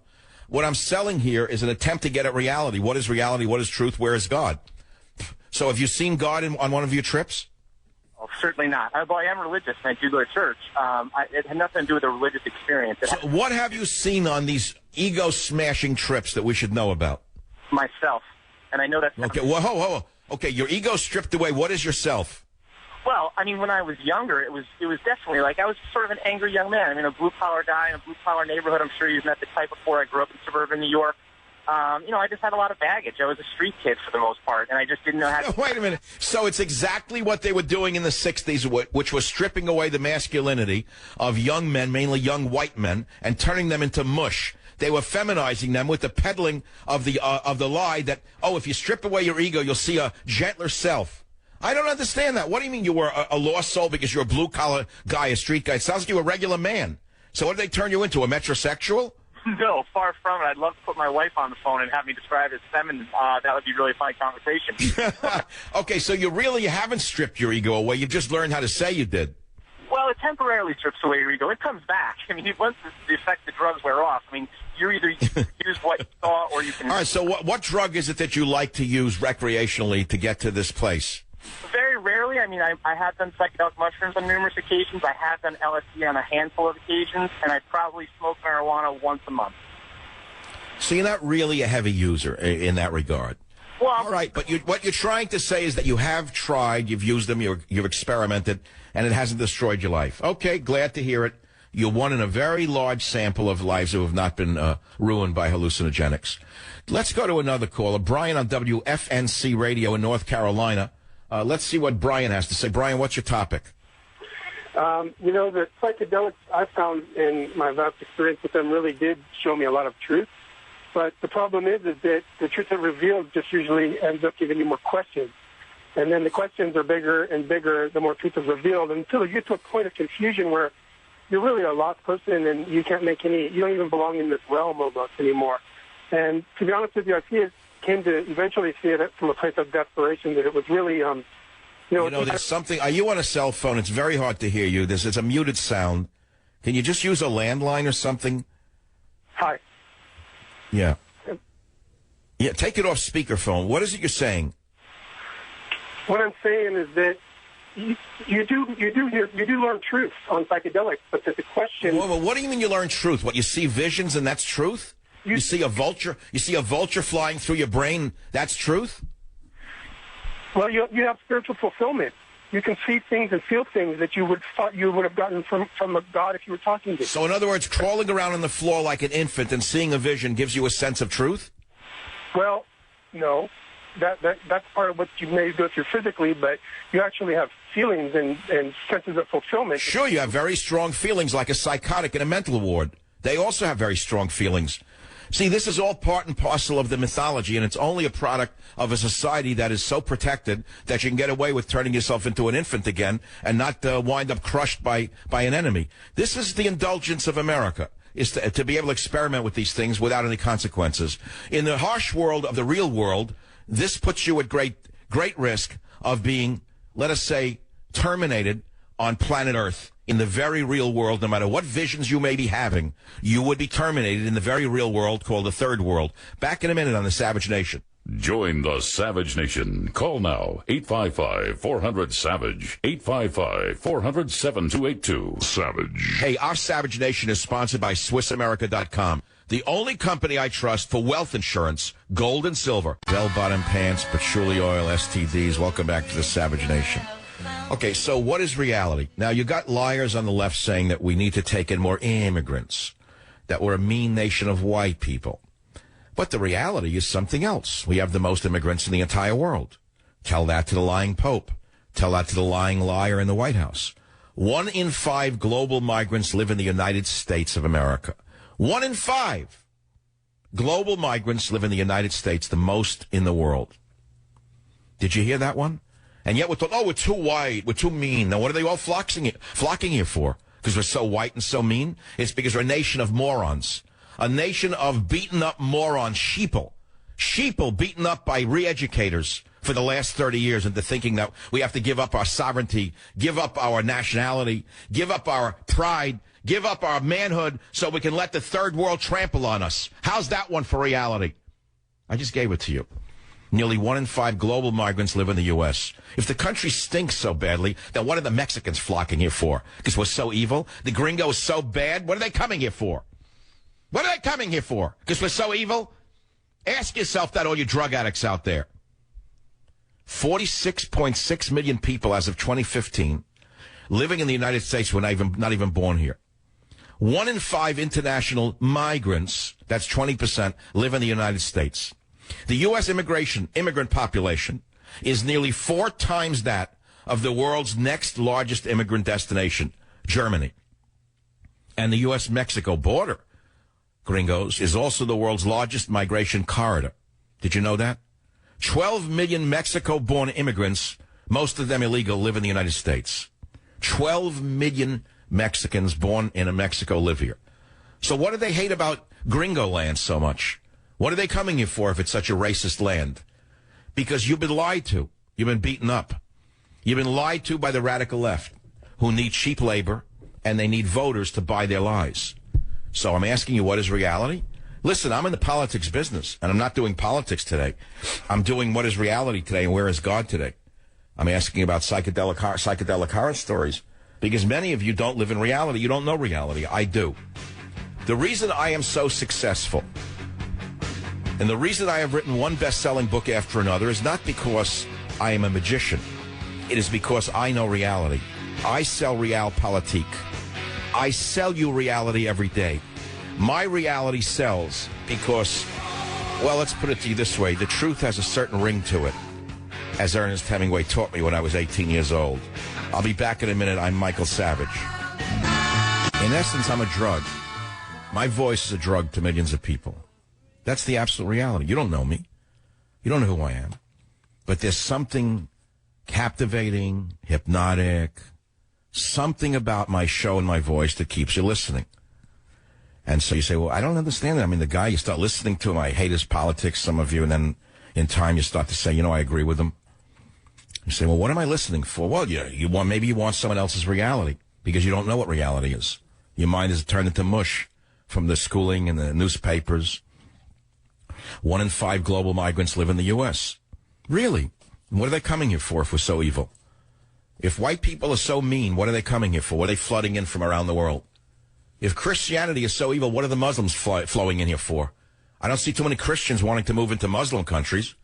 What I'm selling here is an attempt to get at reality. What is reality? What is truth? Where is God? So have you seen God on one of your trips? Oh, certainly not. Well, I am religious, and I do go to church. It had nothing to do with a religious experience. So what have you seen on these ego-smashing trips that we should know about? Myself. And I know that's... Okay, well, whoa. Okay, your ego stripped away. What is yourself? Well, I mean, when I was younger, it was definitely like I was sort of an angry young man. I mean, a blue-collar guy in a blue-collar neighborhood. I'm sure you've met the type before. I grew up in suburban New York. I just had a lot of baggage. I was a street kid for the most part, and I just didn't know how to... Wait a minute. So it's exactly what they were doing in the 60s, which was stripping away the masculinity of young men, mainly young white men, and turning them into mush. They were feminizing them with the peddling of the lie that, if you strip away your ego, you'll see a gentler self. I don't understand that. What do you mean you were a lost soul because you're a blue-collar guy, a street guy? It sounds like you were a regular man. So what did they turn you into, a metrosexual? No, far from it. I'd love to put my wife on the phone and have me describe it as feminine. That would be really fun conversation. Okay, so you haven't stripped your ego away. You just learned how to say you did. Well, it temporarily strips away your ego. It comes back. I mean, once the effect of drugs wear off, I mean, you either use what you saw or you can... All right, so what drug is it that you like to use recreationally to get to this place? Very rarely. I mean, I have done psychedelic mushrooms on numerous occasions. I have done LSD on a handful of occasions, and I probably smoke marijuana once a month. So you're not really a heavy user in that regard. Well, all right, but what you're trying to say is that you have tried, you've used them, you've experimented, and it hasn't destroyed your life. Okay, glad to hear it. You're one in a very large sample of lives who have not been ruined by hallucinogenics. Let's go to another caller. Brian on WFNC Radio in North Carolina. Let's see what Brian has to say. Brian, what's your topic? The psychedelics I found in my vast experience with them really did show me a lot of truth. But the problem is that the truth that revealed just usually ends up giving you more questions. And then the questions are bigger and bigger the more truth is revealed until you get to a point of confusion where you're really a lost person and you can't make you don't even belong in this realm almost anymore. And to be honest with you, I came to eventually see it from a place of desperation that it was really, there's something. Are you on a cell phone? It's very hard to hear you. It's a muted sound. Can you just use a landline or something? Hi. Yeah. Yeah, take it off speakerphone. What is it you're saying? What I'm saying is that you do learn truth on psychedelics, but the question... Well, what do you mean you learn truth? What, you see visions and that's truth? You see a vulture flying through your brain, that's truth? Well, you have spiritual fulfillment. You can see things and feel things that you would have gotten from a God if you were talking to. So in other words, crawling around on the floor like an infant and seeing a vision gives you a sense of truth? Well, no. That's part of what you may go through physically, but you actually have feelings and senses of fulfillment. Sure, you have very strong feelings like a psychotic in a mental ward. They also have very strong feelings. See, this is all part and parcel of the mythology, and it's only a product of a society that is so protected that you can get away with turning yourself into an infant again and not wind up crushed by an enemy. This is the indulgence of America, is to be able to experiment with these things without any consequences. In the harsh world of the real world, this puts you at great risk of being, let us say, terminated on planet Earth. In the very real world, no matter what visions you may be having, you would be terminated in the very real world called the third world. Back in a minute on the Savage Nation. Join the Savage Nation. Call now, 855-400-SAVAGE, 855-400-7282. Savage. Hey, our Savage Nation is sponsored by SwissAmerica.com. The only company I trust for wealth insurance, gold and silver. Bell-bottom pants, patchouli oil, STDs. Welcome back to the Savage Nation. Okay, so what is reality? Now, you got liars on the left saying that we need to take in more immigrants, that we're a mean nation of white people. But the reality is something else. We have the most immigrants in the entire world. Tell that to the lying Pope. Tell that to the lying liar in the White House. 1 in 5 global migrants live in the United States of America. 1 in 5 global migrants live in the United States, the most in the world. Did you hear that one? And yet we're told, oh, we're too white, we're too mean. Now, what are they all flocking here for? Because we're so white and so mean? It's because we're a nation of morons. A nation of beaten-up morons, sheeple. Sheeple beaten up by re-educators for the last 30 years into thinking that we have to give up our sovereignty, give up our nationality, give up our pride, give up our manhood so we can let the third world trample on us. How's that one for reality? I just gave it to you. Nearly 1 in 5 global migrants live in the U.S. If the country stinks so badly, then what are the Mexicans flocking here for? Because we're so evil? The gringo is so bad? What are they coming here for? What are they coming here for? Because we're so evil? Ask yourself that, all you drug addicts out there. 46.6 million people as of 2015 living in the United States were not even born here. 1 in 5 international migrants, that's 20%, live in the United States. The U.S. immigrant population is nearly 4 times that of the world's next largest immigrant destination, Germany. And the U.S.-Mexico border, gringos, is also the world's largest migration corridor. Did you know that? 12 million Mexico-born immigrants, most of them illegal, live in the United States. 12 million Mexicans born in Mexico live here. So what do they hate about gringo land so much? What are they coming here for if it's such a racist land? Because you've been lied to. You've been beaten up. You've been lied to by the radical left, who need cheap labor, and they need voters to buy their lies. So I'm asking you, what is reality? Listen, I'm in the politics business, and I'm not doing politics today. I'm doing what is reality today, and where is God today? I'm asking about psychedelic horror stories, because many of you don't live in reality. You don't know reality. I do. The reason I am so successful, and the reason I have written one best-selling book after another, is not because I am a magician. It is because I know reality. I sell realpolitik. I sell you reality every day. My reality sells because, well, let's put it to you this way. The truth has a certain ring to it, as Ernest Hemingway taught me when I was 18 years old. I'll be back in a minute. I'm Michael Savage. In essence, I'm a drug. My voice is a drug to millions of people. That's the absolute reality. You don't know me. You don't know who I am. But there's something captivating, hypnotic, something about my show and my voice that keeps you listening. And so you say, well, I don't understand it. I mean, the guy, you start listening to him, I hate his politics, some of you, and then in time you start to say, you know, I agree with him. You say, well, what am I listening for? Well, maybe you want someone else's reality because you don't know what reality is. Your mind is turned into mush from the schooling and the newspapers. 1 in 5 global migrants live in the U.S. Really? What are they coming here for if we're so evil? If white people are so mean, what are they coming here for? What are they flooding in from around the world? If Christianity is so evil, what are the Muslims flowing in here for? I don't see too many Christians wanting to move into Muslim countries.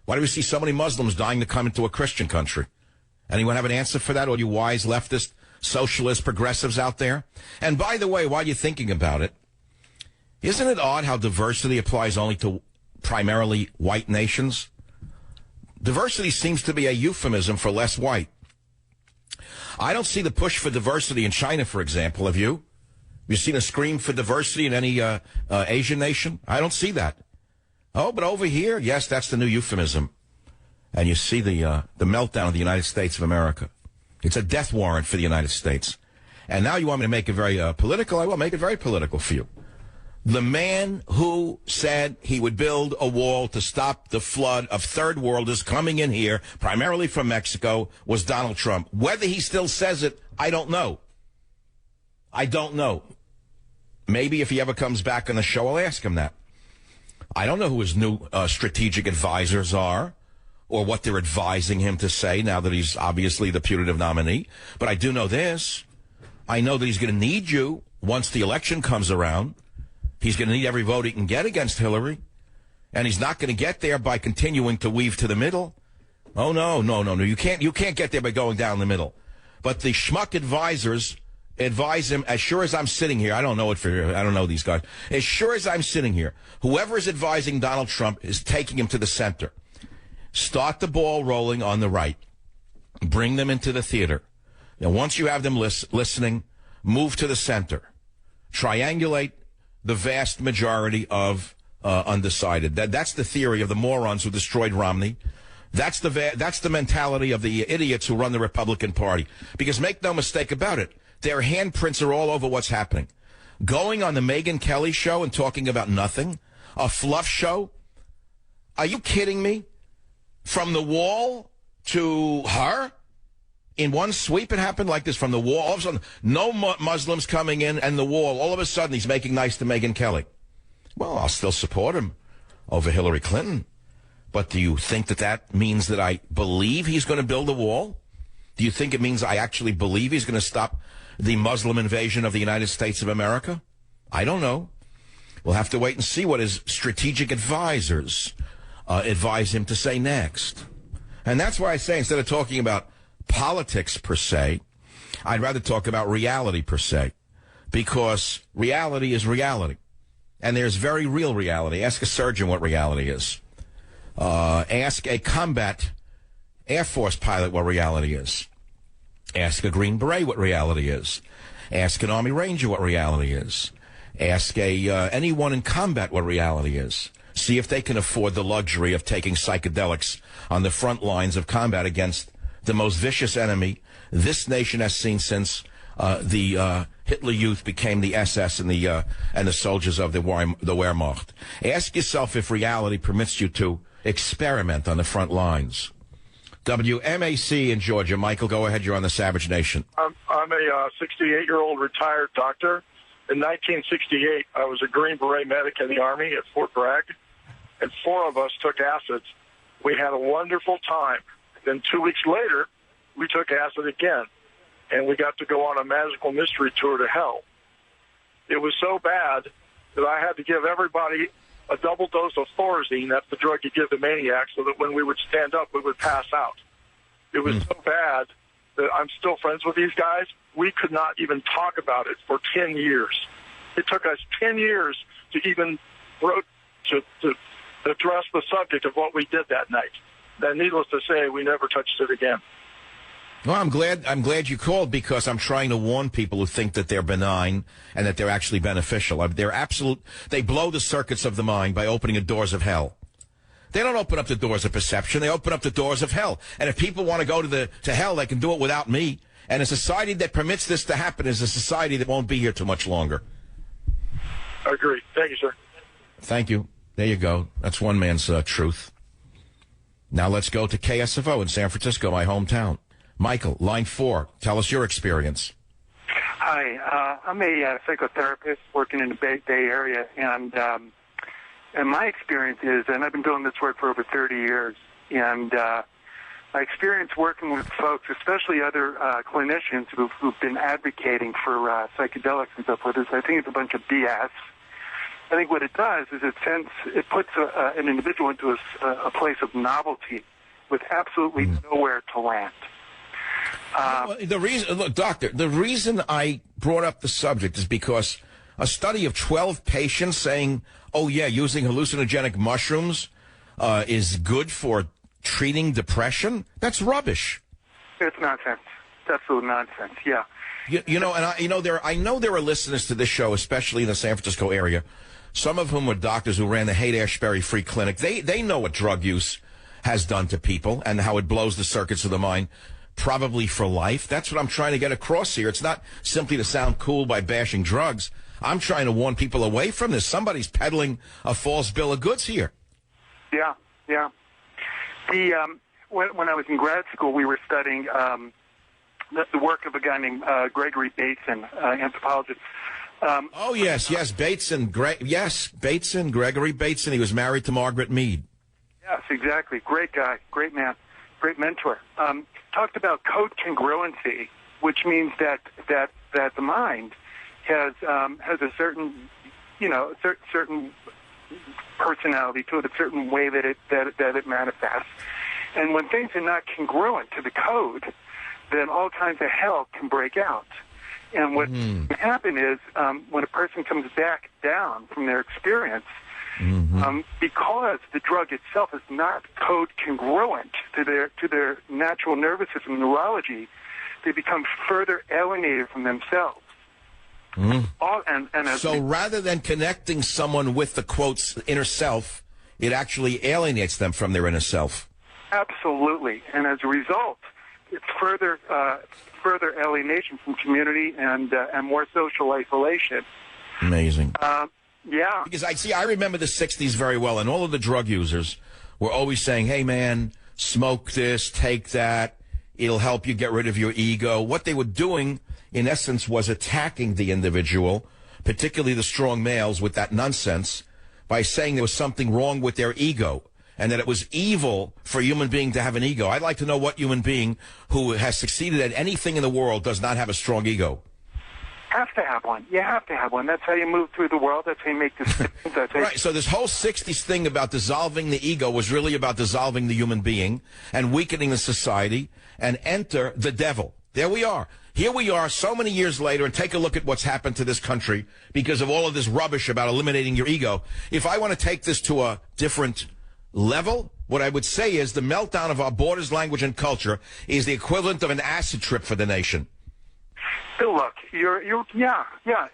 Why do we see so many Muslims dying to come into a Christian country? Anyone have an answer for that? All you wise leftist, socialist, progressives out there? And by the way, while you're thinking about it, isn't it odd how diversity applies only to primarily white nations? Diversity seems to be a euphemism for less white. I don't see the push for diversity in China, for example. Have you? You seen a scream for diversity in any Asian nation? I don't see that. Oh, but over here, yes, that's the new euphemism. And you see the meltdown of the United States of America. It's a death warrant for the United States. And now you want me to make it very political? I will make it very political for you. The man who said he would build a wall to stop the flood of third worlders coming in here, primarily from Mexico, was Donald Trump. Whether he still says it, I don't know. I don't know. Maybe if he ever comes back on the show, I'll ask him that. I don't know who his new strategic advisors are or what they're advising him to say now that he's obviously the putative nominee. But I do know this. I know that he's going to need you once the election comes around. He's going to need every vote he can get against Hillary. And he's not going to get there by continuing to weave to the middle. Oh, no. You can't get there by going down the middle. But the schmuck advisors advise him, as sure as I'm sitting here, I don't know these guys. As sure as I'm sitting here, whoever is advising Donald Trump is taking him to the center. Start the ball rolling on the right. Bring them into the theater. Now, once you have them listening, move to the center. Triangulate the vast majority of undecided. That's the theory of the morons who destroyed Romney. That's the mentality of the idiots who run the Republican Party. Because make no mistake about it, their handprints are all over what's happening. Going on the Megyn Kelly show and talking about nothing, a fluff show. Are you kidding me? From the wall to her? In one sweep, it happened like this, from the wall. All of a sudden, no Muslims coming in, and the wall. All of a sudden, he's making nice to Megyn Kelly. Well, I'll still support him over Hillary Clinton. But do you think that means that I believe he's going to build a wall? Do you think it means I actually believe he's going to stop the Muslim invasion of the United States of America? I don't know. We'll have to wait and see what his strategic advisors advise him to say next. And that's why I say, instead of talking about politics per se, I'd rather talk about reality per se, because reality is reality, and there's very real reality. Ask a surgeon what reality is. Ask a combat Air Force pilot what reality is. Ask a Green Beret what reality is. Ask an Army Ranger what reality is. Ask anyone in combat what reality is. See if they can afford the luxury of taking psychedelics on the front lines of combat against the most vicious enemy this nation has seen since the Hitler Youth became the SS and the soldiers of the Wehrmacht. Ask yourself if reality permits you to experiment on the front lines. WMAC in Georgia. Michael, go ahead. You're on the Savage Nation. I'm a 68-year-old retired doctor. In 1968, I was a Green Beret medic in the Army at Fort Bragg, and 4 of us took acids. We had a wonderful time. Then 2 weeks later, we took acid again, and we got to go on a magical mystery tour to hell. It was so bad that I had to give everybody a double dose of Thorazine. That's the drug you give the maniacs, so that when we would stand up, we would pass out. It was so bad that I'm still friends with these guys. We could not even talk about it for 10 years. It took us 10 years to even to address the subject of what we did that night. And needless to say, we never touched it again. Well, I'm glad you called, because I'm trying to warn people who think that they're benign and that they're actually beneficial. They blow the circuits of the mind by opening the doors of hell. They don't open up the doors of perception. They open up the doors of hell. And if people want to go to hell, they can do it without me. And a society that permits this to happen is a society that won't be here too much longer. I agree. Thank you, sir. Thank you. There you go. That's one man's truth. Now let's go to KSFO in San Francisco, my hometown. Michael, line 4. Tell us your experience. Hi. I'm a psychotherapist working in the Bay Area, and my experience is, and I've been doing this work for over 30 years, and my experience working with folks, especially other clinicians who've been advocating for psychedelics and so forth, is I think it's a bunch of BS. I think what it does is it puts an individual into a place of novelty with absolutely nowhere to land. Doctor, the reason I brought up the subject is because a study of 12 patients saying, oh, yeah, using hallucinogenic mushrooms is good for treating depression, that's rubbish. It's nonsense. It's absolute nonsense, yeah. I know there are listeners to this show, especially in the San Francisco area, some of whom are doctors who ran the Haight-Ashbury Free Clinic. They know what drug use has done to people and how it blows the circuits of the mind, probably for life. That's what I'm trying to get across here. It's not simply to sound cool by bashing drugs. I'm trying to warn people away from this. Somebody's peddling a false bill of goods here. Yeah. When I was in grad school, we were studying the work of a guy named Gregory Bateson, anthropologist. Yes, Bateson. Bateson, Gregory Bateson. He was married to Margaret Mead. Yes, exactly. Great guy, great man, great mentor. Talked about code congruency, which means that the mind has a certain certain personality to it, a certain way that it manifests. And when things are not congruent to the code, then all kinds of hell can break out. And what can happen is when a person comes back down from their experience, because the drug itself is not code congruent to their natural nervous system neurology, they become further alienated from themselves. So rather than connecting someone with the, quotes, inner self, it actually alienates them from their inner self. Absolutely. And as a result, it's further alienation from community and more social isolation. Amazing. Yeah. Because I remember the 60s very well, and all of the drug users were always saying, hey, man, smoke this, take that. It'll help you get rid of your ego. What they were doing, in essence, was attacking the individual, particularly the strong males, with that nonsense by saying there was something wrong with their ego and that it was evil for a human being to have an ego. I'd like to know what human being who has succeeded at anything in the world does not have a strong ego. Have to have one. You have to have one. That's how you move through the world. That's how you make decisions. Right. So this whole 60s thing about dissolving the ego was really about dissolving the human being and weakening the society, and enter the devil. There we are. Here we are so many years later, and take a look at what's happened to this country because of all of this rubbish about eliminating your ego. If I want to take this to a different level, what I would say is the meltdown of our borders, language, and culture is the equivalent of an acid trip for the nation. Still, look, yeah.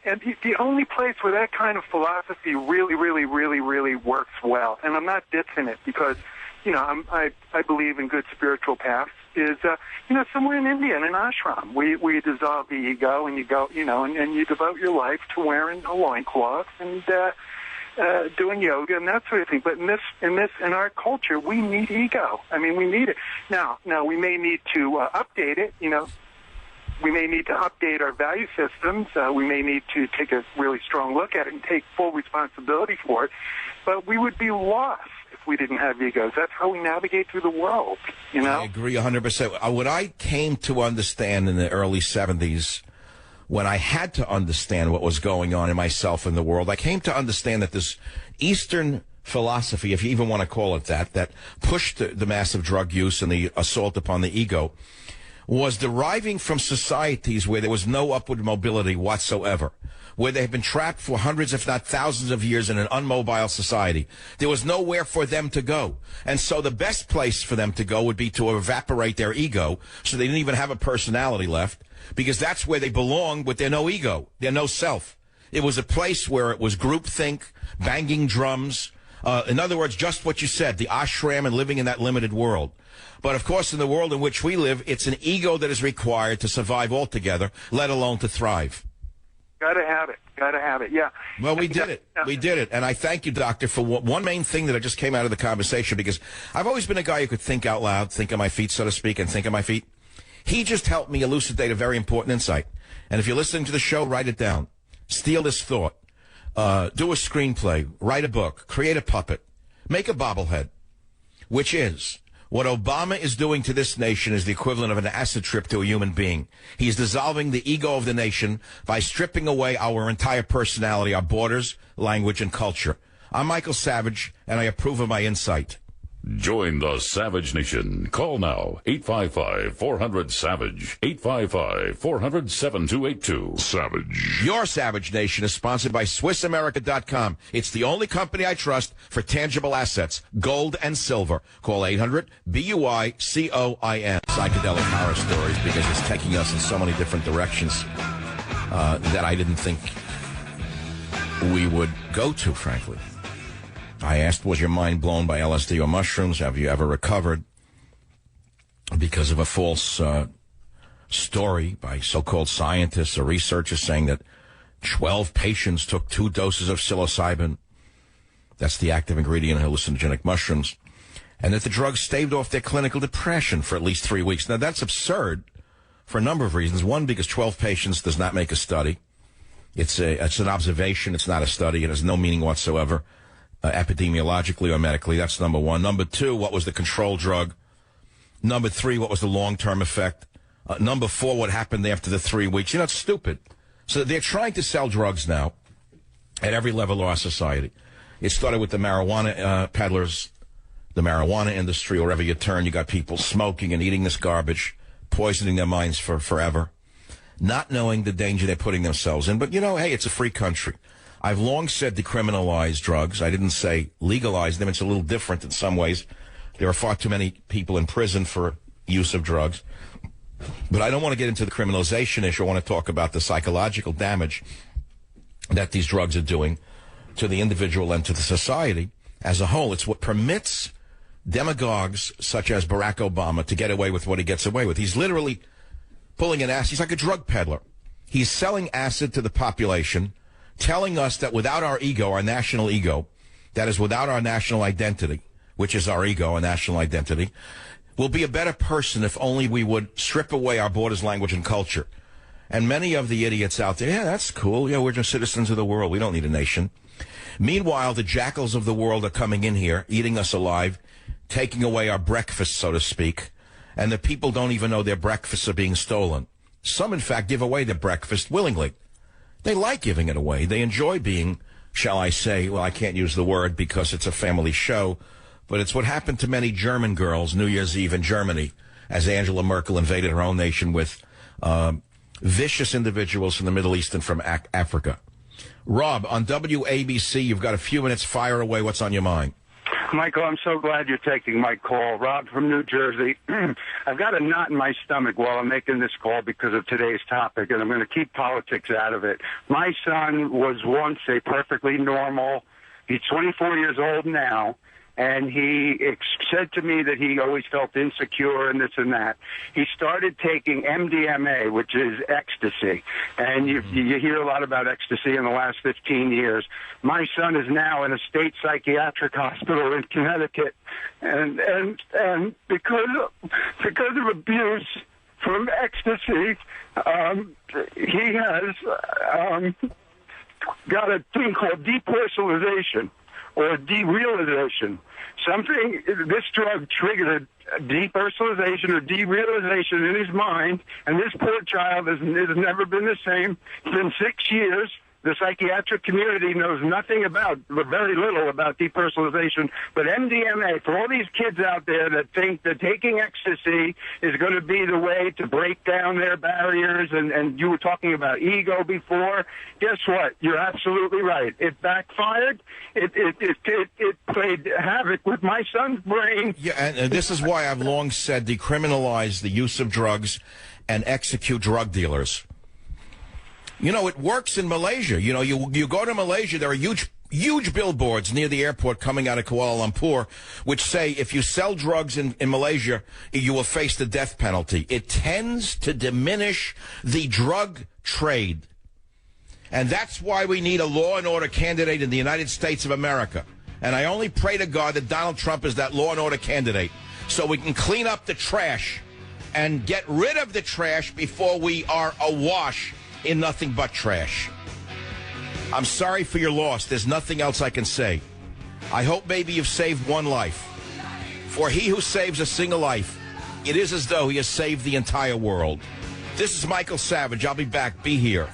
And the only place where that kind of philosophy really works well, and I'm not dissing it because, I believe in good spiritual paths, is, somewhere in India in an ashram where you dissolve the ego and you go, and you devote your life to wearing a loincloth and doing yoga and that sort of thing. But in our culture, we need ego. I mean, we need it. Now we may need to update it, We may need to update our value systems. We may need to take a really strong look at it and take full responsibility for it. But we would be lost if we didn't have egos. That's how we navigate through the world, I agree 100%. What I came to understand in the early 70s, when I had to understand what was going on in myself and the world, I came to understand that this Eastern philosophy, if you even want to call it that pushed the massive drug use and the assault upon the ego, was deriving from societies where there was no upward mobility whatsoever, where they had been trapped for hundreds, if not thousands of years in an unmobile society. There was nowhere for them to go. And so the best place for them to go would be to evaporate their ego so they didn't even have a personality left, because that's where they belong with their no ego, their no self. It was a place where it was groupthink, banging drums. In other words, just what you said, the ashram and living in that limited world. But, of course, in the world in which we live, it's an ego that is required to survive altogether, let alone to thrive. Gotta have it, yeah. Well, we did it. We did it. And I thank you, Doctor, for one main thing that just came out of the conversation, because I've always been a guy who could think out loud, think on my feet, so to speak, and think on my feet. He just helped me elucidate a very important insight. And if you're listening to the show, write it down. Steal this thought. Do a screenplay. Write a book. Create a puppet. Make a bobblehead. Which is, what Obama is doing to this nation is the equivalent of an acid trip to a human being. He's dissolving the ego of the nation by stripping away our entire personality, our borders, language, and culture. I'm Michael Savage, and I approve of my insight. Join the Savage Nation. Call now, 855-400-SAVAGE, 855-400-7282. Savage. Your Savage Nation is sponsored by SwissAmerica.com. It's the only company I trust for tangible assets, gold and silver. Call 800-BUICOIN. Psychedelic horror stories, because it's taking us in so many different directions that I didn't think we would go to, frankly. I asked, was your mind blown by LSD or mushrooms? Have you ever recovered because of a false story by so-called scientists or researchers saying that 12 patients took 2 doses of psilocybin? That's the active ingredient in hallucinogenic mushrooms. And that the drug staved off their clinical depression for at least 3 weeks. Now, that's absurd for a number of reasons. One, because 12 patients does not make a study. It's an observation. It's not a study. It has no meaning whatsoever. Epidemiologically or medically. That's number one. Number two, what was the control drug? Number three, what was the long-term effect? Number four, what happened after the 3 weeks? It's stupid. So they're trying to sell drugs now at every level of our society. It started with the marijuana peddlers, the marijuana industry. Wherever you turn, you got people smoking and eating this garbage, poisoning their minds for forever, not knowing the danger they're putting themselves in. But, hey, it's a free country. I've long said decriminalize drugs. I didn't say legalize them. It's a little different in some ways. There are far too many people in prison for use of drugs. But I don't want to get into the criminalization issue. I want to talk about the psychological damage that these drugs are doing to the individual and to the society as a whole. It's what permits demagogues such as Barack Obama to get away with what he gets away with. He's literally pulling an acid. He's like a drug peddler. He's selling acid to the population, telling us that without our ego, our national ego, that is without our national identity, which is our ego, our national identity, we'll be a better person if only we would strip away our borders, language, and culture. And many of the idiots out there, yeah, that's cool. Yeah, we're just citizens of the world. We don't need a nation. Meanwhile, the jackals of the world are coming in here, eating us alive, taking away our breakfast, so to speak. And the people don't even know their breakfasts are being stolen. Some, in fact, give away their breakfast willingly. They like giving it away. They enjoy being, shall I say, well, I can't use the word because it's a family show, but it's what happened to many German girls New Year's Eve in Germany as Angela Merkel invaded her own nation with vicious individuals from the Middle East and from Africa. Rob, on WABC, you've got a few minutes. Fire away. What's on your mind? Michael, I'm so glad you're taking my call. Rob from New Jersey. I've got a knot in my stomach while I'm making this call because of today's topic, and I'm going to keep politics out of it. My son was once a perfectly normal, he's 24 years old now, and he said to me that he always felt insecure and this and that. He started taking MDMA, which is ecstasy, and you hear a lot about ecstasy in the last 15 years. My son is now in a state psychiatric hospital in Connecticut, and because of abuse from ecstasy, he has got a thing called depersonalization or derealization. This drug triggered depersonalization or derealization in his mind, and this poor child has never been the same. It's been 6 years. The psychiatric community knows nothing about, very little about depersonalization, but MDMA, for all these kids out there that think that taking ecstasy is going to be the way to break down their barriers, and you were talking about ego before, guess what? You're absolutely right. It backfired. It played havoc with my son's brain. Yeah, and this is why I've long said decriminalize the use of drugs and execute drug dealers. You know, it works in Malaysia. You know, you go to Malaysia, there are huge billboards near the airport coming out of Kuala Lumpur, which say if you sell drugs in Malaysia, you will face the death penalty. It tends to diminish the drug trade. And that's why we need a law and order candidate in the United States of America. And I only pray to God that Donald Trump is that law and order candidate so we can clean up the trash and get rid of the trash before we are awash in nothing but trash. I'm sorry for your loss. There's nothing else I can say. I hope maybe you've saved one life. For he who saves a single life, it is as though he has saved the entire world. This is Michael Savage. I'll be back. Be here.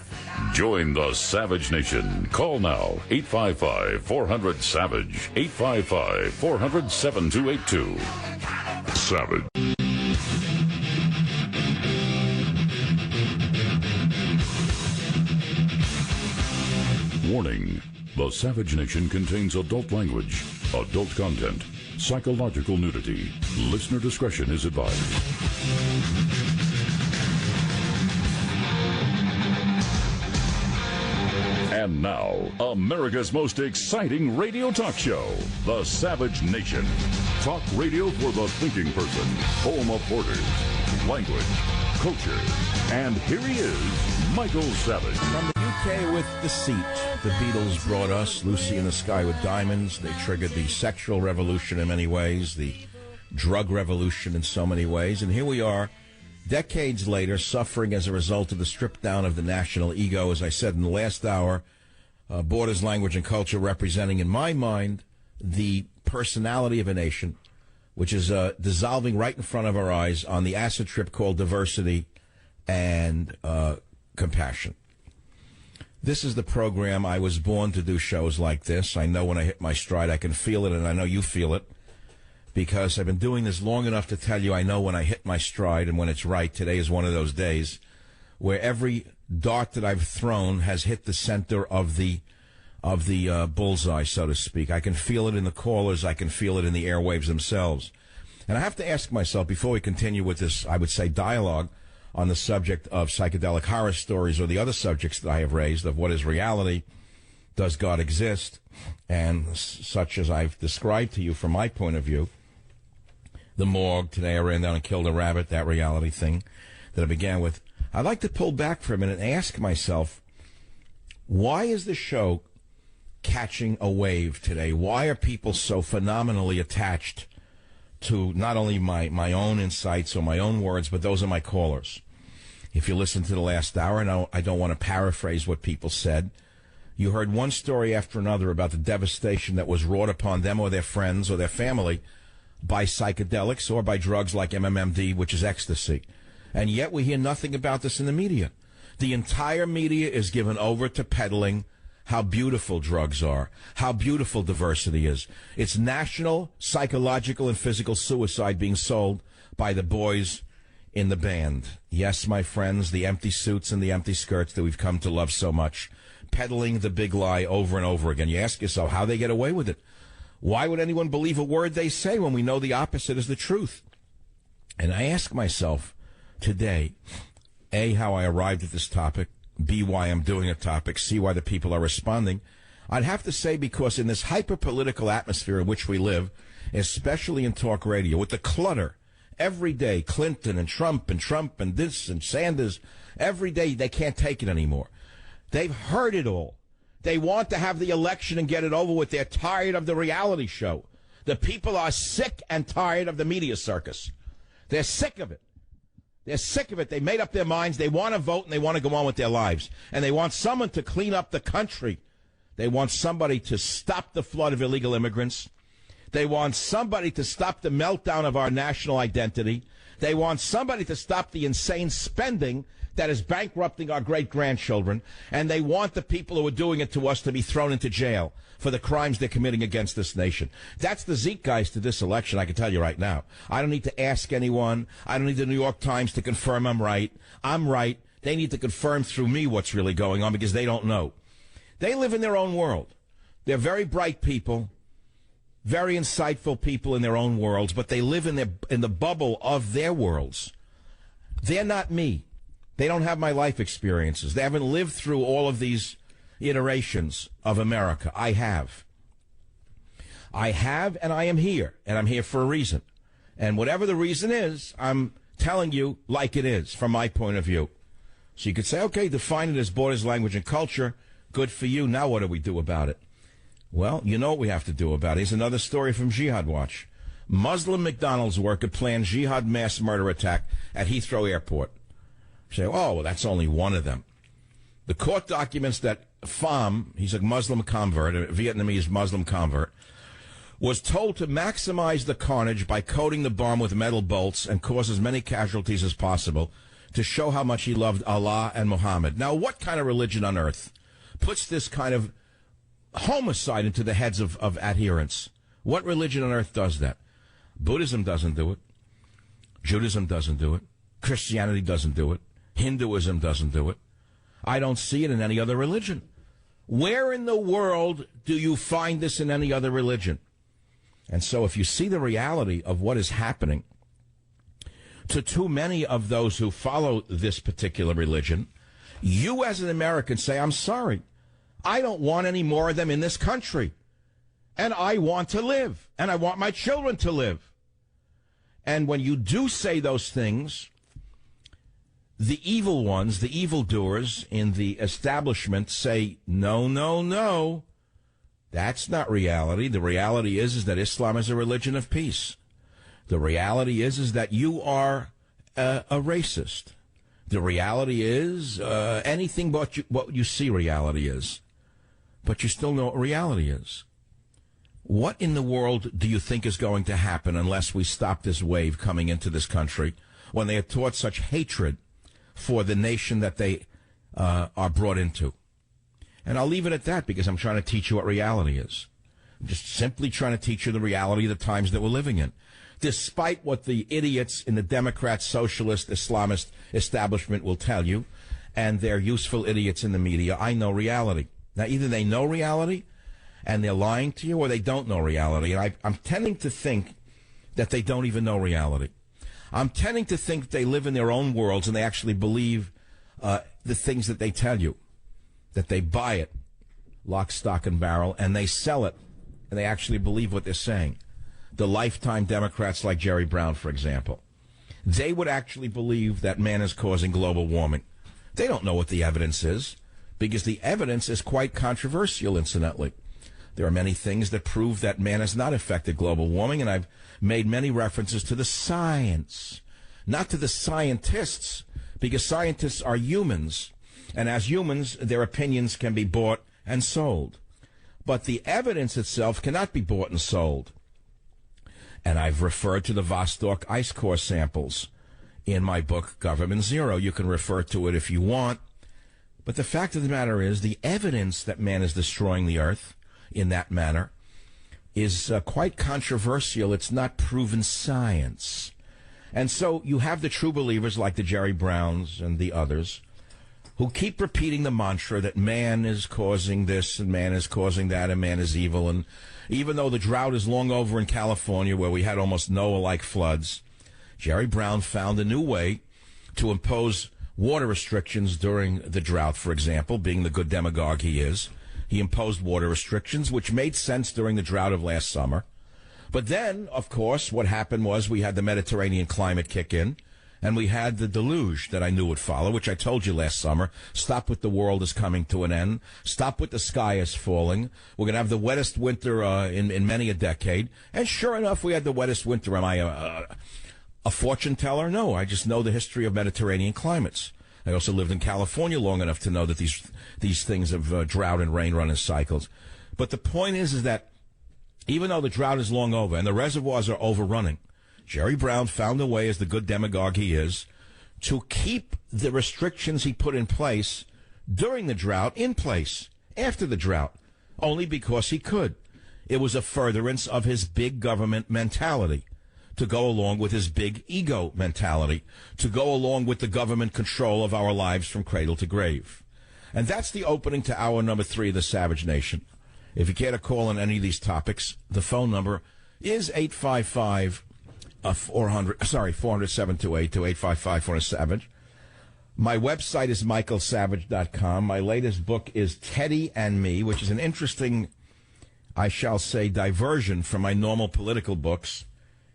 Join the Savage Nation. Call now, 855-400-SAVAGE, 855-400-7282. Savage. Warning. The Savage Nation contains adult language, adult content, psychological nudity. Listener discretion is advised. And now, America's most exciting radio talk show, The Savage Nation. Talk radio for the thinking person, home of borders, language, culture. And here he is, Michael Savage. From the UK with Deceit, the Beatles brought us Lucy in the Sky with Diamonds. They triggered the sexual revolution in many ways, the drug revolution in so many ways. And here we are, decades later, suffering as a result of the strip down of the national ego. As I said in the last hour, borders, language, and culture representing, in my mind, the personality of a nation, which is dissolving right in front of our eyes on the acid trip called diversity and compassion. This is the program. I was born to do shows like this. I know when I hit my stride, I can feel it, and I know you feel it, because I've been doing this long enough to tell you I know when I hit my stride and when it's right. Today is one of those days where every dart that I've thrown has hit the center of the bullseye, so to speak. I can feel it in the callers. I can feel it in the airwaves themselves. And I have to ask myself, before we continue with this, I would say, dialogue, on the subject of psychedelic horror stories or the other subjects that I have raised of what is reality, does God exist, and such as I've described to you from my point of view. The morgue, today I ran down and killed a rabbit, that reality thing that I began with. I'd like to pull back for a minute and ask myself, why is the show catching a wave today? Why are people so phenomenally attached to not only my own insights or my own words, but those of my callers? If you listen to the last hour, and I don't want to paraphrase what people said, you heard one story after another about the devastation that was wrought upon them or their friends or their family by psychedelics or by drugs like MMMD, which is ecstasy. And yet we hear nothing about this in the media. The entire media is given over to peddling how beautiful drugs are, how beautiful diversity is. It's national psychological and physical suicide being sold by the boys in the band. Yes, my friends, the empty suits and the empty skirts that we've come to love so much, peddling the big lie over and over again. You ask yourself how they get away with it. Why would anyone believe a word they say when we know the opposite is the truth? And I ask myself today, A, how I arrived at this topic, B, why I'm doing a topic, C, why the people are responding. I'd have to say because in this hyper-political atmosphere in which we live, especially in talk radio, with the clutter, every day, Clinton and Trump and this and Sanders, every day they can't take it anymore. They've heard it all. They want to have the election and get it over with. They're tired of the reality show. The people are sick and tired of the media circus. They're sick of it. They're sick of it. They made up their minds. They want to vote and they want to go on with their lives. And they want someone to clean up the country. They want somebody to stop the flood of illegal immigrants. They want somebody to stop the meltdown of our national identity. They want somebody to stop the insane spending that is bankrupting our great-grandchildren. And they want the people who are doing it to us to be thrown into jail for the crimes they're committing against this nation. That's the zeitgeist to this election, I can tell you right now. I don't need to ask anyone. I don't need the New York Times to confirm I'm right. I'm right. They need to confirm through me what's really going on because they don't know. They live in their own world. They're very bright people, very insightful people in their own worlds, but they live in the bubble of their worlds. They're not me. They don't have my life experiences. They haven't lived through all of these iterations of America. I have. And I am here. And I'm here for a reason. And whatever the reason is, I'm telling you like it is from my point of view. So you could say, okay, define it as borders, language, and culture. Good for you. Now what do we do about it? Well, you know what we have to do about it. Here's another story from Jihad Watch. Muslim McDonald's worker planned jihad mass murder attack at Heathrow Airport. You say, oh, well, that's only one of them. The court documents that Pham, he's a Muslim convert, a Vietnamese Muslim convert, was told to maximize the carnage by coating the bomb with metal bolts and cause as many casualties as possible to show how much he loved Allah and Muhammad. Now, what kind of religion on earth puts this kind of homicide into the heads of adherents? What religion on earth does that? Buddhism doesn't do it. Judaism doesn't do it. Christianity doesn't do it. Hinduism doesn't do it. I don't see it in any other religion. Where in the world do you find this in any other religion? And so if you see the reality of what is happening to too many of those who follow this particular religion, you as an American say, I'm sorry. I don't want any more of them in this country. And I want to live. And I want my children to live. And when you do say those things, the evil ones, the evildoers in the establishment say, no, no, no. That's not reality. The reality is that Islam is a religion of peace. The reality is that you are a racist. The reality is anything but what you see reality is. But you still know what reality is. What in the world do you think is going to happen unless we stop this wave coming into this country when they are taught such hatred for the nation that they are brought into? And I'll leave it at that because I'm trying to teach you what reality is. I'm just simply trying to teach you the reality of the times that we're living in. Despite what the idiots in the Democrat, Socialist, Islamist establishment will tell you, and they're useful idiots in the media, I know reality. Now, either they know reality and they're lying to you, or they don't know reality. And I'm tending to think that they don't even know reality. I'm tending to think they live in their own worlds and they actually believe the things that they tell you, that they buy it, lock, stock, and barrel, and they sell it, and they actually believe what they're saying. The lifetime Democrats like Jerry Brown, for example, they would actually believe that man is causing global warming. They don't know what the evidence is, because the evidence is quite controversial, incidentally. There are many things that prove that man has not affected global warming, and I've made many references to the science, not to the scientists, because scientists are humans, and as humans, their opinions can be bought and sold. But the evidence itself cannot be bought and sold. And I've referred to the Vostok ice core samples in my book, Government Zero. You can refer to it if you want. But the fact of the matter is, the evidence that man is destroying the earth in that manner is quite controversial. It's not proven science. And so you have the true believers like the Jerry Browns and the others who keep repeating the mantra that man is causing this and man is causing that and man is evil. And even though the drought is long over in California where we had almost Noah-like floods, Jerry Brown found a new way to impose water restrictions during the drought, for example, being the good demagogue he is. He imposed water restrictions, which made sense during the drought of last summer. But then, of course, what happened was we had the Mediterranean climate kick in, and we had the deluge that I knew would follow, which I told you last summer. Stop with the world is coming to an end. Stop with the sky is falling. We're going to have the wettest winter in many a decade. And sure enough, we had the wettest winter. Am I a fortune teller? No, I just know the history of Mediterranean climates. I also lived in California long enough to know that these things of drought and rain run in cycles. But the point is that even though the drought is long over and the reservoirs are overrunning, Jerry Brown found a way, as the good demagogue he is, to keep the restrictions he put in place during the drought in place after the drought, only because he could. It was a furtherance of his big government mentality, to go along with his big ego mentality, to go along with the government control of our lives from cradle to grave. And that's the opening to hour number 3 of the Savage Nation. If you care to call on any of these topics, the phone number is 855 400-728 to 855-400-SAVAGE. My website is michaelsavage.com. My latest book is Teddy and Me, which is an interesting, I shall say, diversion from my normal political books.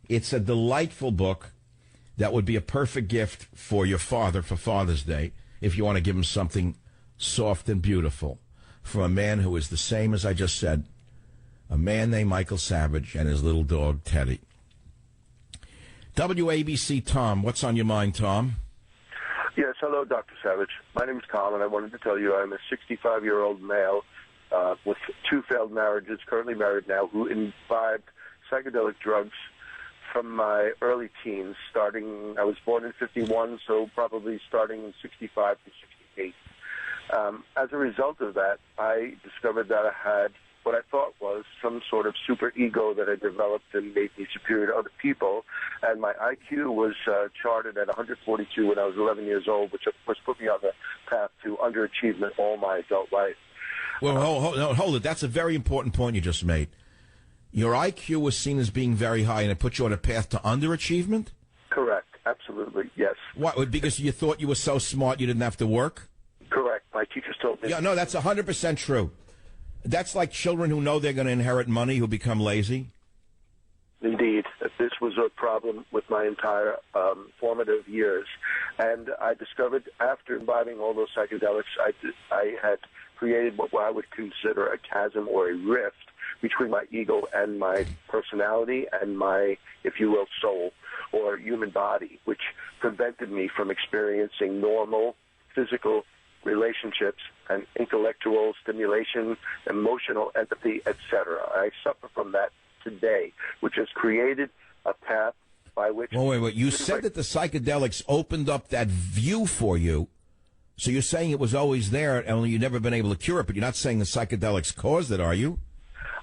It's a delightful book that would be a perfect gift for your father for Father's Day, if you want to give him something soft and beautiful, from a man who is the same as I just said, a man named Michael Savage and his little dog, Teddy. WABC Tom, what's on your mind, Tom? Yes, hello, Dr. Savage. My name is Tom, and I wanted to tell you I'm a 65-year-old male with 2 failed marriages, currently married now, who imbibed psychedelic drugs from my early teens, starting, I was born in 51, so probably starting in 65 to 68. As a result of that, I discovered that I had what I thought was some sort of super ego that I developed and made me superior to other people. And my IQ was charted at 142 when I was 11 years old, which of course put me on the path to underachievement all my adult life. Well, hold it. That's a very important point you just made. Your IQ was seen as being very high, and it put you on a path to underachievement? Correct. Absolutely. Yes. What? Because you thought you were so smart you didn't have to work? Correct. My teachers told me. Yeah, no, that's 100% true. That's like children who know they're going to inherit money who become lazy. Indeed. This was a problem with my entire formative years. And I discovered after imbibing all those psychedelics, I had created what I would consider a chasm or a rift between my ego and my personality and my, if you will, soul or human body, which prevented me from experiencing normal physical relationships and intellectual stimulation, emotional empathy, etc. I suffer from that today, which has created a path by which... Oh, wait. You said that the psychedelics opened up that view for you. So you're saying it was always there, only you've never been able to cure it, but you're not saying the psychedelics caused it, are you?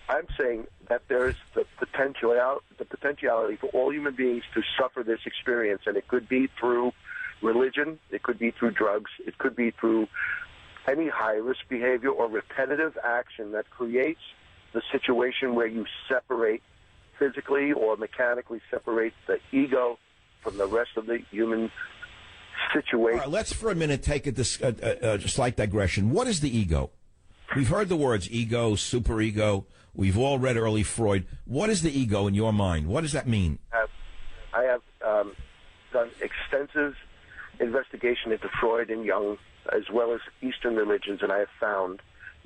I'm saying that there's the potentiality for all human beings to suffer this experience, and it could be through religion, it could be through drugs, it could be through any high-risk behavior or repetitive action that creates the situation where you separate physically or mechanically separate the ego from the rest of the human situation. All right, let's for a minute take a slight digression. What is the ego? We've heard the words ego, superego. We've all read early Freud. What is the ego in your mind? What does that mean? I have done extensive investigation into Freud and Jung, as well as Eastern religions, and I have found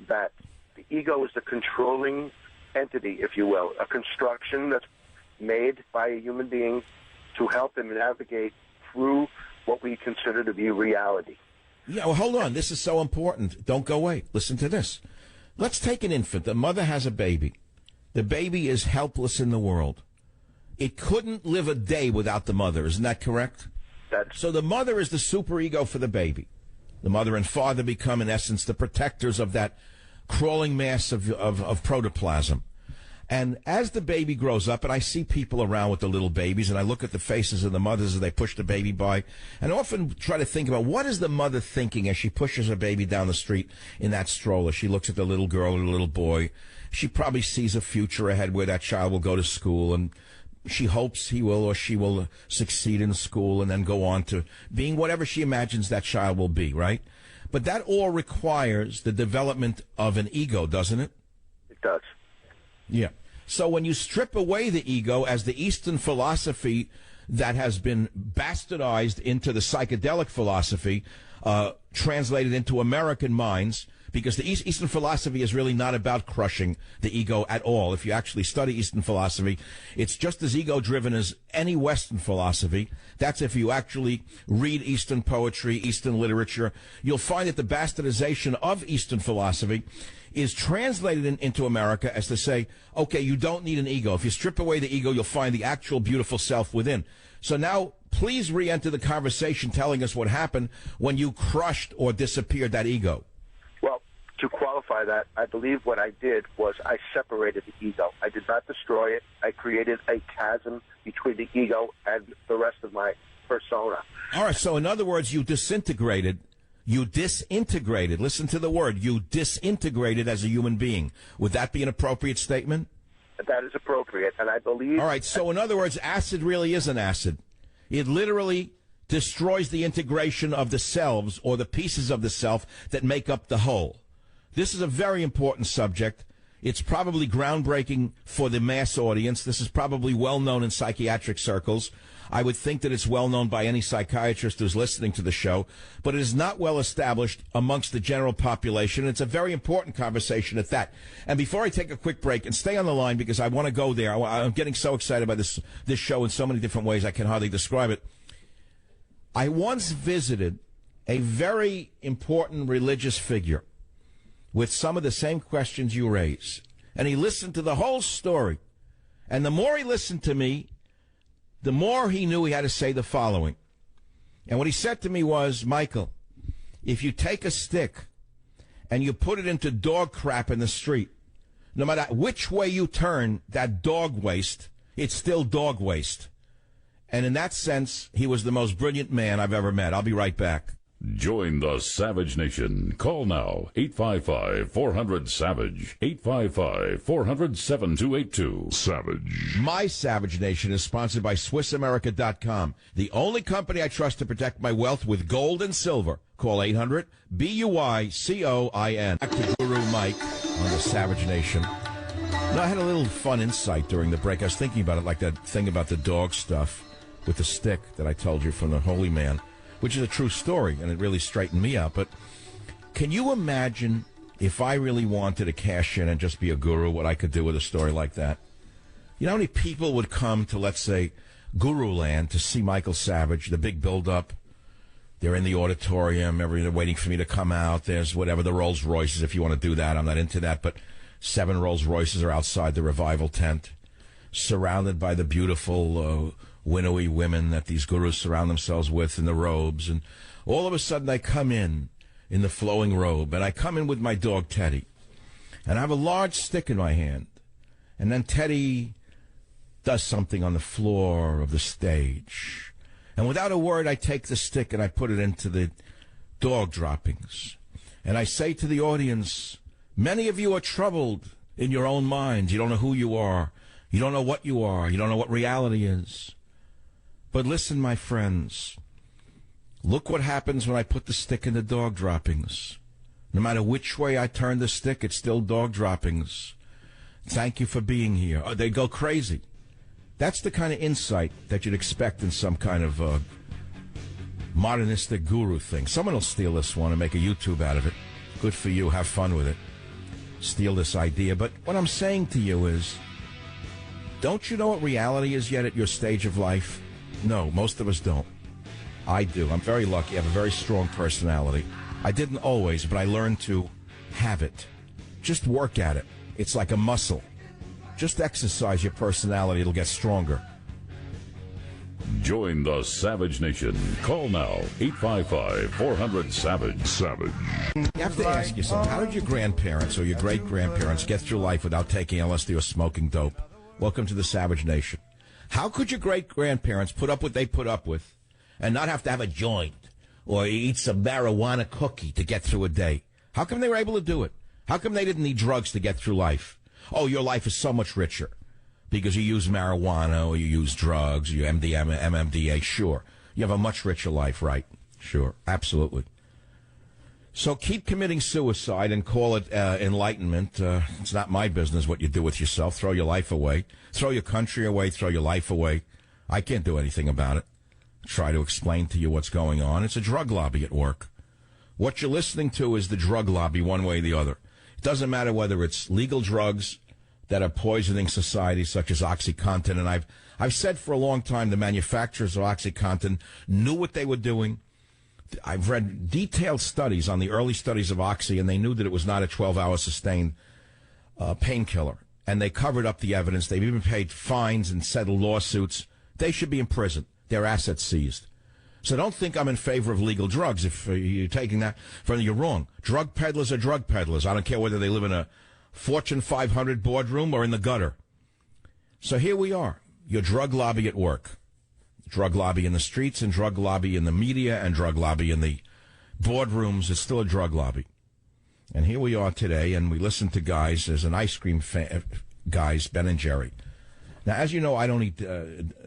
that the ego is the controlling entity, if you will, a construction that's made by a human being to help him navigate through what we consider to be reality. Yeah, well, hold on. This is so important. Don't go away. Listen to this. Let's take an infant. The mother has a baby. The baby is helpless in the world. It couldn't live a day without the mother. Isn't that correct? So the mother is the superego for the baby. The mother and father become, in essence, the protectors of that crawling mass of protoplasm. And as the baby grows up, and I see people around with the little babies, and I look at the faces of the mothers as they push the baby by, and I often try to think about what is the mother thinking as she pushes her baby down the street in that stroller. She looks at the little girl or the little boy. She probably sees a future ahead where that child will go to school, and she hopes he will or she will succeed in school and then go on to being whatever she imagines that child will be, right? But that all requires the development of an ego, doesn't it? It does. Yeah. So when you strip away the ego as the Eastern philosophy that has been bastardized into the psychedelic philosophy, translated into American minds, because the Eastern philosophy is really not about crushing the ego at all. If you actually study Eastern philosophy, it's just as ego-driven as any Western philosophy. That's if you actually read Eastern poetry, Eastern literature. You'll find that the bastardization of Eastern philosophy is translated into America as to say, okay, you don't need an ego. If you strip away the ego, you'll find the actual beautiful self within. So now, please re-enter the conversation telling us what happened when you crushed or disappeared that ego. Well, to qualify that, I believe what I did was I separated the ego. I did not destroy it. I created a chasm between the ego and the rest of my persona. All right, so in other words, you disintegrated. You disintegrated. Listen to the word. You disintegrated as a human being. Would that be an appropriate statement? That is appropriate, and I believe... All right, so in other words, acid really is an acid. It literally destroys the integration of the selves or the pieces of the self that make up the whole. This is a very important subject. It's probably groundbreaking for the mass audience. This is probably well known in psychiatric circles. I would think that it's well known by any psychiatrist who's listening to the show, but it is not well established amongst the general population. It's a very important conversation at that. And before I take a quick break, and stay on the line because I want to go there. I'm getting so excited by this show in so many different ways I can hardly describe it. I once visited a very important religious figure with some of the same questions you raise. And he listened to the whole story. And the more he listened to me, the more he knew he had to say the following. And what he said to me was, Michael, if you take a stick and you put it into dog crap in the street, no matter which way you turn that dog waste, it's still dog waste. And in that sense, he was the most brilliant man I've ever met. I'll be right back. Join the Savage Nation. Call now, 855-400-SAVAGE, 855-400-7282. Savage. My Savage Nation is sponsored by SwissAmerica.com, the only company I trust to protect my wealth with gold and silver. Call 800-BUICOIN. Back to Guru Mike on the Savage Nation. Now, I had a little fun insight during the break. I was thinking about it, like that thing about the dog stuff with the stick that I told you from the Holy Man, which is a true story, and it really straightened me out. But can you imagine if I really wanted to cash in and just be a guru, what I could do with a story like that? You know how many people would come to, let's say, Guru Land to see Michael Savage, the big build-up? They're in the auditorium, they're waiting for me to come out. There's whatever, the Rolls Royces, if you want to do that. I'm not into that, but 7 Rolls Royces are outside the revival tent, surrounded by the beautiful winnowy women that these gurus surround themselves with in the robes. And all of a sudden I come in the flowing robe, and I come in with my dog Teddy, and I have a large stick in my hand. And then Teddy does something on the floor of the stage. And without a word, I take the stick and I put it into the dog droppings. And I say to the audience, many of you are troubled in your own minds. You don't know who you are. You don't know what you are. You don't know what reality is. But listen, my friends, look what happens when I put the stick in the dog droppings. No matter which way I turn the stick, it's still dog droppings. Thank you for being here. They go crazy. That's the kind of insight that you'd expect in some kind of modernistic guru thing. Someone will steal this one and make a YouTube out of it. Good for you. Have fun with it. Steal this idea. But what I'm saying to you is, don't you know what reality is yet at your stage of life? No, most of us don't. I do. I'm very lucky. I have a very strong personality. I didn't always, but I learned to have it. Just work at it. It's like a muscle. Just exercise your personality. It'll get stronger. Join the Savage Nation. Call now, 855-400-SAVAGE. Savage. You have to ask yourself, how did your grandparents or your great-grandparents get through life without taking LSD or smoking dope? Welcome to the Savage Nation. How could your great-grandparents put up what they put up with and not have to have a joint or eat some marijuana cookie to get through a day? How come they were able to do it? How come they didn't need drugs to get through life? Oh, your life is so much richer because you use marijuana or you use drugs, or you MDMA, sure. You have a much richer life, right? Sure, absolutely. So keep committing suicide and call it enlightenment. It's not my business what you do with yourself. Throw your life away. Throw your country away. Throw your life away. I can't do anything about it. Try to explain to you what's going on. It's a drug lobby at work. What you're listening to is the drug lobby one way or the other. It doesn't matter whether it's legal drugs that are poisoning society, such as OxyContin. And I've said for a long time the manufacturers of OxyContin knew what they were doing. I've read detailed studies on the early studies of Oxy, and they knew that it was not a 12-hour sustained painkiller. And they covered up the evidence. They've even paid fines and settled lawsuits. They should be in prison. Their assets seized. So don't think I'm in favor of legal drugs. If you're taking that from, you're wrong. Drug peddlers are drug peddlers. I don't care whether they live in a Fortune 500 boardroom or in the gutter. So here we are, your drug lobby at work. Drug lobby in the streets and drug lobby in the media and drug lobby in the boardrooms. It's still a drug lobby. And here we are today, and we listen to guys, there's an ice cream guys, Ben and Jerry. Now, as you know, I don't eat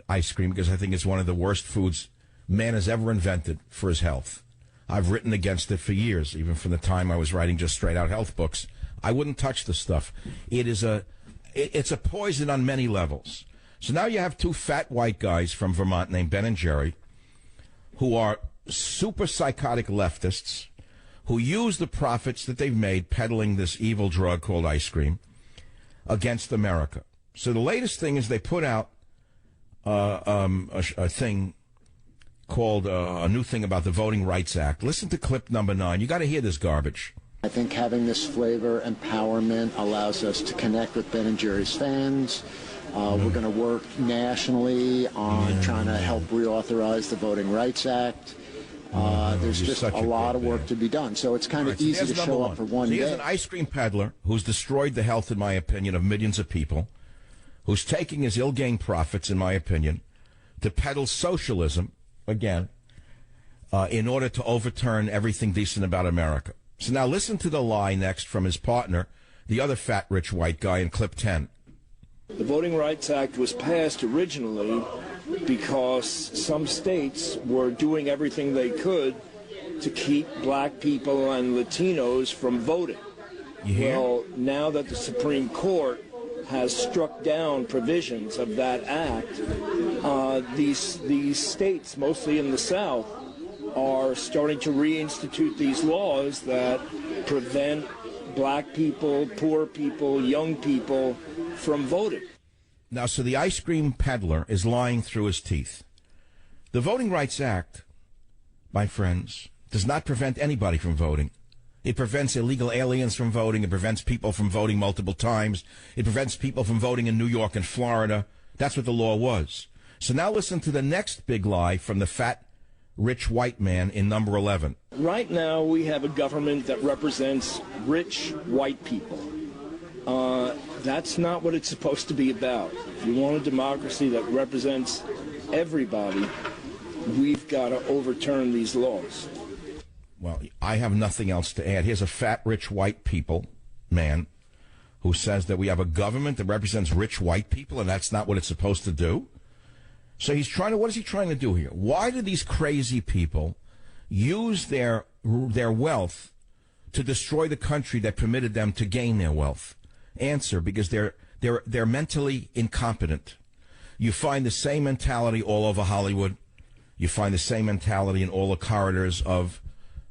ice cream because I think it's one of the worst foods man has ever invented for his health. I've written against it for years, even from the time I was writing just straight-out health books. I wouldn't touch the stuff. It's a poison on many levels. So now you have two fat white guys from Vermont named Ben and Jerry who are super psychotic leftists who use the profits that they've made peddling this evil drug called ice cream against America. So the latest thing is they put out a thing called a new thing about the Voting Rights Act. Listen to clip number 9. You got to hear this garbage. I think having this flavor empowerment allows us to connect with Ben and Jerry's fans. We're going to work nationally on trying to help reauthorize the Voting Rights Act. There's just a lot of work to be done. So it's kind of easy to show up for one day. Here's an ice cream peddler who's destroyed the health, in my opinion, of millions of people, who's taking his ill-gained profits, in my opinion, to peddle socialism, again, in order to overturn everything decent about America. So now listen to the lie next from his partner, the other fat, rich white guy in clip 10. The Voting Rights Act was passed originally because some states were doing everything they could to keep black people and Latinos from voting. Well, now that the Supreme Court has struck down provisions of that act, these states, mostly in the South, are starting to reinstitute these laws that prevent black people, poor people, young people from voting. Now, so the ice cream peddler is lying through his teeth. The Voting Rights Act, my friends, does not prevent anybody from voting. It prevents illegal aliens from voting. It prevents people from voting multiple times. It prevents people from voting in New York and Florida. That's what the law was. So now listen to the next big lie from the fat, rich white man in number 11. Right now we have a government that represents rich white people. That's not what it's supposed to be about. If you want a democracy that represents everybody, we've got to overturn these laws. Well, I have nothing else to add. Here's a fat, rich white people man who says that we have a government that represents rich white people, and that's not what it's supposed to do. So what is he trying to do here? Why do these crazy people use their wealth to destroy the country that permitted them to gain their wealth? Answer, because they're mentally incompetent. You find the same mentality all over Hollywood. You find the same mentality in all the corridors of,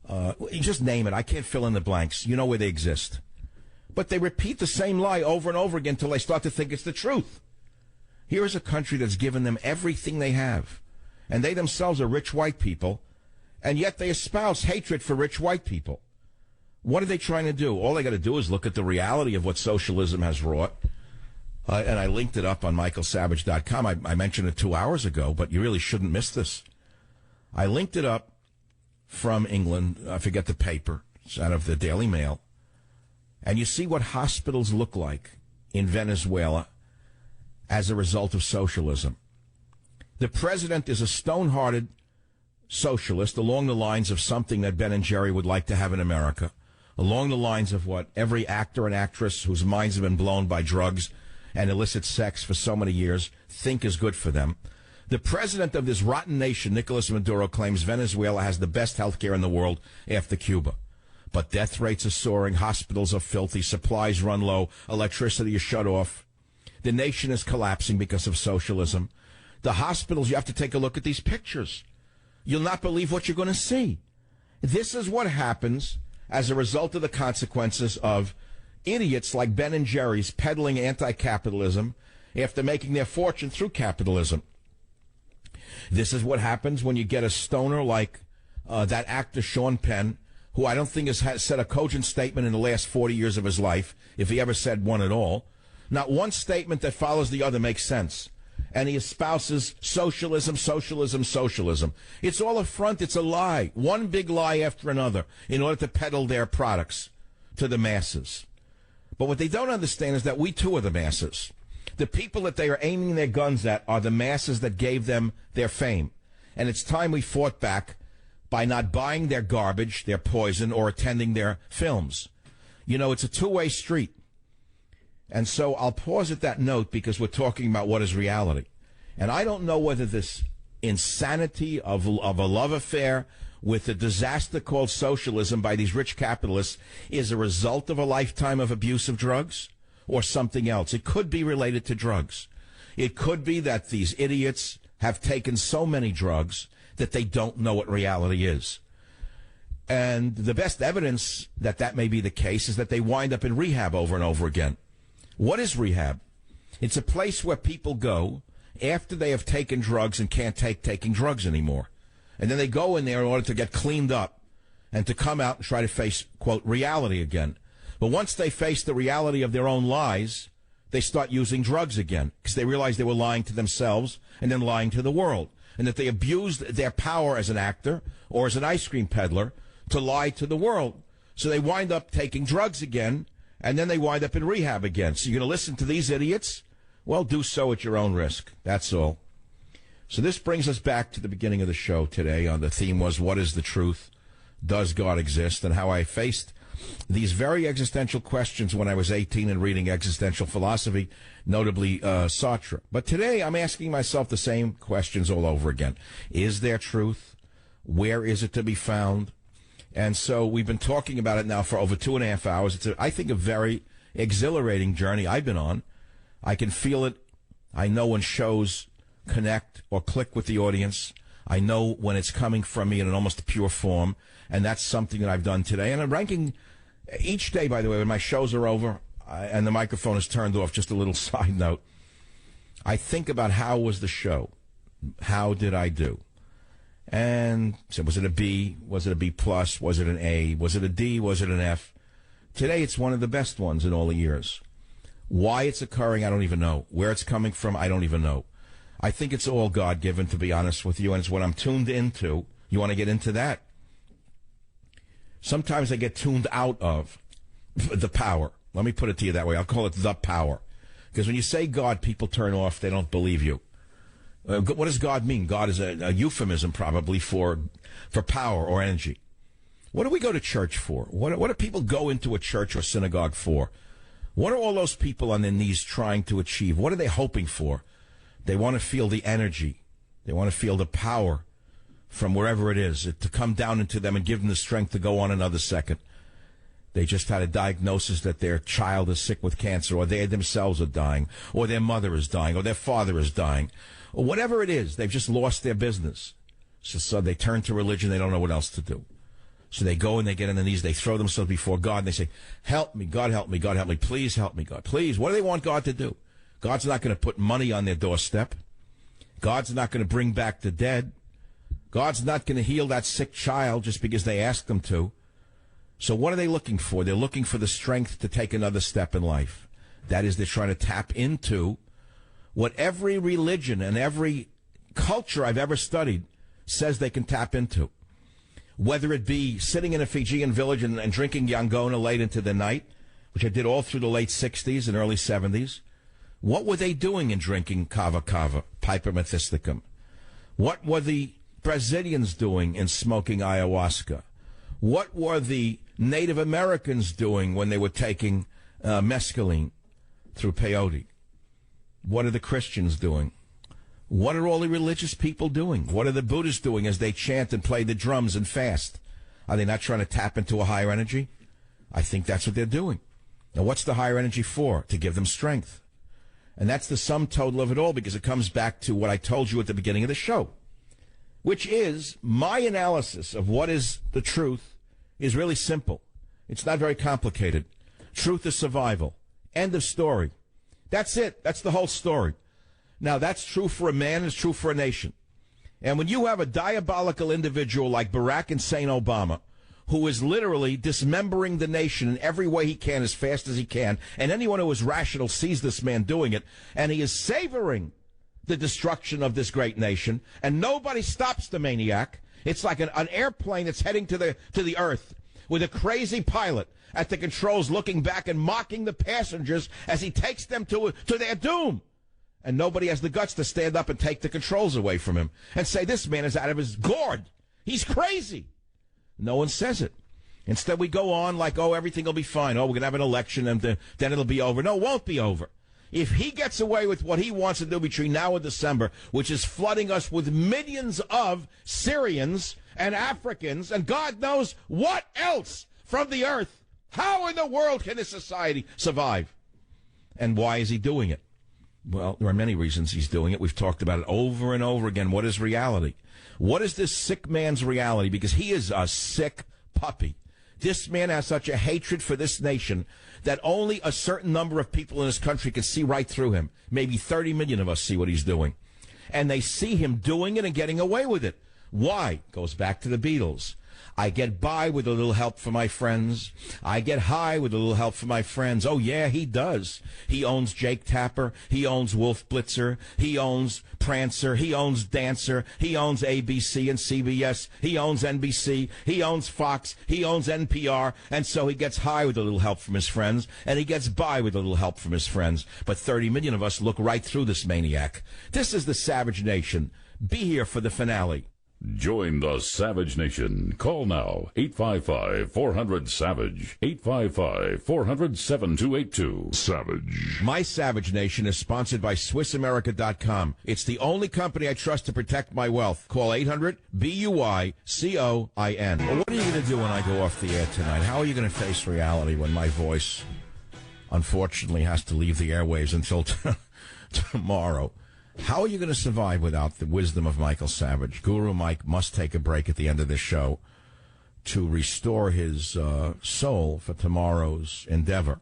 you just name it. I can't fill in the blanks. You know where they exist. But they repeat the same lie over and over again until they start to think it's the truth. Here is a country that's given them everything they have. And they themselves are rich white people, and yet they espouse hatred for rich white people. What are they trying to do? All they got to do is look at the reality of what socialism has wrought. And I linked it up on michaelsavage.com. I mentioned it 2 hours ago, but you really shouldn't miss this. I linked it up from England. I forget the paper. It's out of the Daily Mail. And you see what hospitals look like in Venezuela as a result of socialism. The president is a stone-hearted socialist along the lines of something that Ben and Jerry would like to have in America, along the lines of what every actor and actress whose minds have been blown by drugs and illicit sex for so many years think is good for them. The president of this rotten nation, Nicolas Maduro, claims Venezuela has the best health care in the world after Cuba. But death rates are soaring, hospitals are filthy, supplies run low, electricity is shut off. The nation is collapsing because of socialism. The hospitals, you have to take a look at these pictures. You'll not believe what you're going to see. This is what happens as a result of the consequences of idiots like Ben and Jerry's peddling anti-capitalism after making their fortune through capitalism. This is what happens when you get a stoner like that actor Sean Penn, who I don't think has said a cogent statement in the last 40 years of his life, if he ever said one at all. Not one statement that follows the other makes sense. And he espouses socialism, socialism, socialism. It's all a front. It's a lie. One big lie after another in order to peddle their products to the masses. But what they don't understand is that we too are the masses. The people that they are aiming their guns at are the masses that gave them their fame. And it's time we fought back by not buying their garbage, their poison, or attending their films. You know, it's a two-way street. And so I'll pause at that note because we're talking about what is reality. And I don't know whether this insanity of a love affair with a disaster called socialism by these rich capitalists is a result of a lifetime of abuse of drugs or something else. It could be related to drugs. It could be that these idiots have taken so many drugs that they don't know what reality is. And the best evidence that that may be the case is that they wind up in rehab over and over again. What is rehab? It's a place where people go after they have taken drugs and can't take taking drugs anymore. And then they go in there in order to get cleaned up and to come out and try to face, quote, reality again. But once they face the reality of their own lies, they start using drugs again because they realize they were lying to themselves and then lying to the world. And that they abused their power as an actor or as an ice cream peddler to lie to the world. So they wind up taking drugs again, and then they wind up in rehab again. So you're going to listen to these idiots? Well, do so at your own risk. That's all. So this brings us back to the beginning of the show today. The theme was, what is the truth? Does God exist? And how I faced these very existential questions when I was 18 and reading existential philosophy, notably Sartre. But today I'm asking myself the same questions all over again. Is there truth? Where is it to be found? And so we've been talking about it now for over 2.5 hours. It's, I think, a very exhilarating journey I've been on. I can feel it. I know when shows connect or click with the audience. I know when it's coming from me in an almost pure form. And that's something that I've done today. And I'm ranking each day, by the way, when my shows are over and the microphone is turned off, just a little side note, I think about how was the show? How did I do? And so was it a B? Was it a B plus? Was it an A? Was it a D? Was it an F? Today it's one of the best ones in all the years. Why it's occurring, I don't even know. Where it's coming from, I don't even know. I think it's all God-given, to be honest with you, and it's what I'm tuned into. You want to get into that? Sometimes I get tuned out of the power. Let me put it to you that way. I'll call it the power. Because when you say God, people turn off. They don't believe you. What does God mean? God is a euphemism probably for power or energy. What do we go to church for? What do people go into a church or synagogue for? What are all those people on their knees trying to achieve? What are they hoping for? They want to feel the energy They want to feel the power from wherever it is to come down into them and give them the strength to go on another second. They just had a diagnosis that their child is sick with cancer, or they themselves are dying, or their mother is dying, or their father is dying, or whatever it is. They've just lost their business. So they turn to religion. They don't know what else to do. So they go and they get on their knees. They throw themselves before God, and they say, help me, God, help me, God, help me. Please help me, God. Please. What do they want God to do? God's not going to put money on their doorstep. God's not going to bring back the dead. God's not going to heal that sick child just because they asked him to. So what are they looking for? They're looking for the strength to take another step in life. That is, they're trying to tap into what every religion and every culture I've ever studied says they can tap into. Whether it be sitting in a Fijian village and drinking Yangona late into the night, which I did all through the late 60s and early 70s. What were they doing in drinking kava kava, Piper methysticum? What were the Brazilians doing in smoking ayahuasca? What were the Native Americans doing when they were taking mescaline through peyote? What are the Christians doing? What are all the religious people doing? What are the Buddhists doing as they chant and play the drums and fast? Are they not trying to tap into a higher energy? I think that's what they're doing. Now, what's the higher energy for? To give them strength. And that's the sum total of it all, because it comes back to what I told you at the beginning of the show, which is my analysis of what is the truth is really simple. It's not very complicated. Truth is survival. End of story. That's it. That's the whole story. Now, that's true for a man. It's true for a nation. And when you have a diabolical individual like Barack Hussein Obama, who is literally dismembering the nation in every way he can as fast as he can, and anyone who is rational sees this man doing it, and he is savoring the destruction of this great nation, and nobody stops the maniac. It's like an airplane that's heading to the earth with a crazy pilot at the controls looking back and mocking the passengers as he takes them to their doom. And nobody has the guts to stand up and take the controls away from him and say, this man is out of his gourd. He's crazy. No one says it. Instead, we go on like, oh, everything will be fine. Oh, we're going to have an election and then it'll be over. No, it won't be over. If he gets away with what he wants to do between now and December, which is flooding us with millions of Syrians and Africans and God knows what else from the earth, how in the world can this society survive? And why is he doing it? Well, there are many reasons he's doing it. We've talked about it over and over again. What is reality? What is this sick man's reality? Because he is a sick puppy. This man has such a hatred for this nation that only a certain number of people in this country can see right through him. Maybe 30 million of us see what he's doing. And they see him doing it and getting away with it. Why? Goes back to the Beatles. I get by with a little help from my friends. I get high with a little help from my friends. Oh, yeah, he does. He owns Jake Tapper. He owns Wolf Blitzer. He owns Prancer. He owns Dancer. He owns ABC and CBS. He owns NBC. He owns Fox. He owns NPR. And so he gets high with a little help from his friends, and he gets by with a little help from his friends. But 30 million of us look right through this maniac. This is the Savage Nation. Be here for the finale. Join the Savage Nation. Call now, 855-400-SAVAGE, 855-400-7282. Savage. My Savage Nation is sponsored by SwissAmerica.com. It's the only company I trust to protect my wealth. Call 800-BUY-COIN. Well, what are you going to do when I go off the air tonight? How are you going to face reality when my voice, unfortunately, has to leave the airwaves until tomorrow? How are you going to survive without the wisdom of Michael Savage? Guru Mike must take a break at the end of this show to restore his soul for tomorrow's endeavor.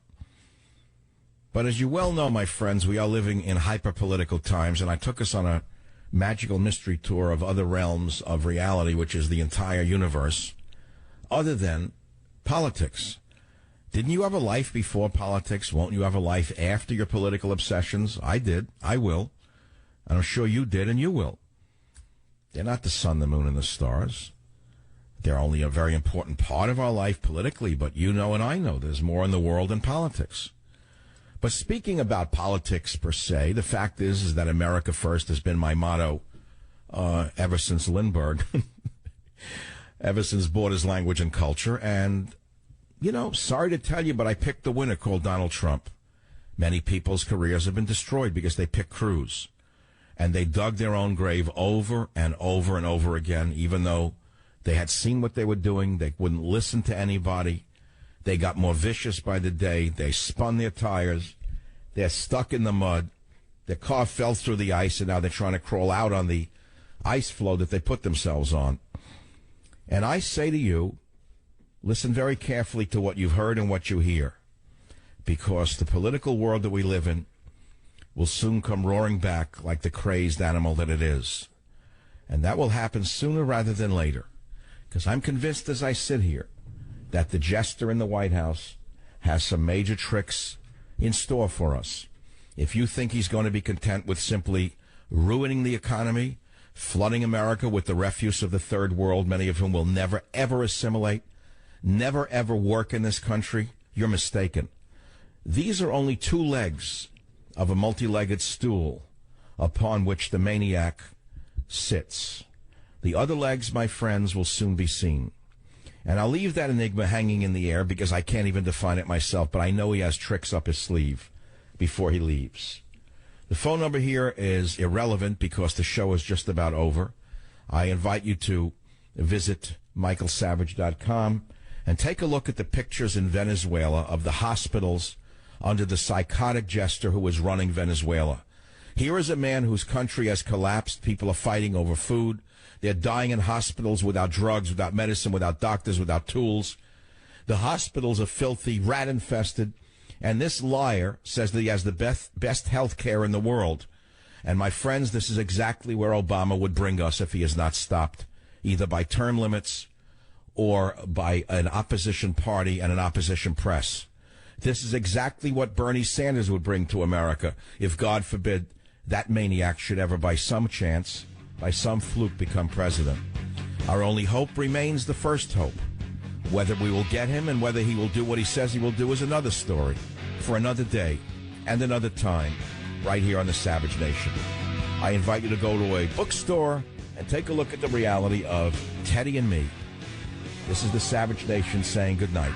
But as you well know, my friends, we are living in hyper-political times, and I took us on a magical mystery tour of other realms of reality, which is the entire universe, other than politics. Didn't you have a life before politics? Won't you have a life after your political obsessions? I did. I will. And I'm sure you did, and you will. They're not the sun, the moon, and the stars. They're only a very important part of our life politically, but you know and I know there's more in the world than politics. But speaking about politics per se, the fact is that America First has been my motto ever since Lindbergh, ever since Borders, Language, and Culture. And, you know, sorry to tell you, but I picked the winner called Donald Trump. Many people's careers have been destroyed because they picked Cruz. and they dug their own grave over and over and over again, even though they had seen what they were doing. They wouldn't listen to anybody. They got more vicious by the day. They spun their tires. They're stuck in the mud. Their car fell through the ice, and now they're trying to crawl out on the ice floe that they put themselves on. And I say to you, listen very carefully to what you've heard and what you hear, because the political world that we live in will soon come roaring back like the crazed animal that it is. And that will happen sooner rather than later, because I'm convinced as I sit here that the jester in the White House has some major tricks in store for us. If you think he's going to be content with simply ruining the economy, flooding America with the refuse of the third world, many of whom will never, ever assimilate, never, ever work in this country, you're mistaken. These are only two legs of a multi-legged stool upon which the maniac sits. The other legs, my friends, will soon be seen. And I'll leave that enigma hanging in the air because I can't even define it myself, but I know he has tricks up his sleeve before he leaves. The phone number here is irrelevant because the show is just about over. I invite you to visit michaelsavage.com and take a look at the pictures in Venezuela of the hospitals under the psychotic jester who is running Venezuela. Here is a man whose country has collapsed. People are fighting over food. They're dying in hospitals without drugs, without medicine, without doctors, without tools. The hospitals are filthy, rat-infested. And this liar says that he has the best health care in the world. And my friends, this is exactly where Obama would bring us if he is not stopped, either by term limits or by an opposition party and an opposition press. This is exactly what Bernie Sanders would bring to America if, God forbid, that maniac should ever by some chance, by some fluke, become president. Our only hope remains the first hope. Whether we will get him and whether he will do what he says he will do is another story for another day and another time right here on the Savage Nation. I invite you to go to a bookstore and take a look at the reality of Teddy and me. This is the Savage Nation saying good night.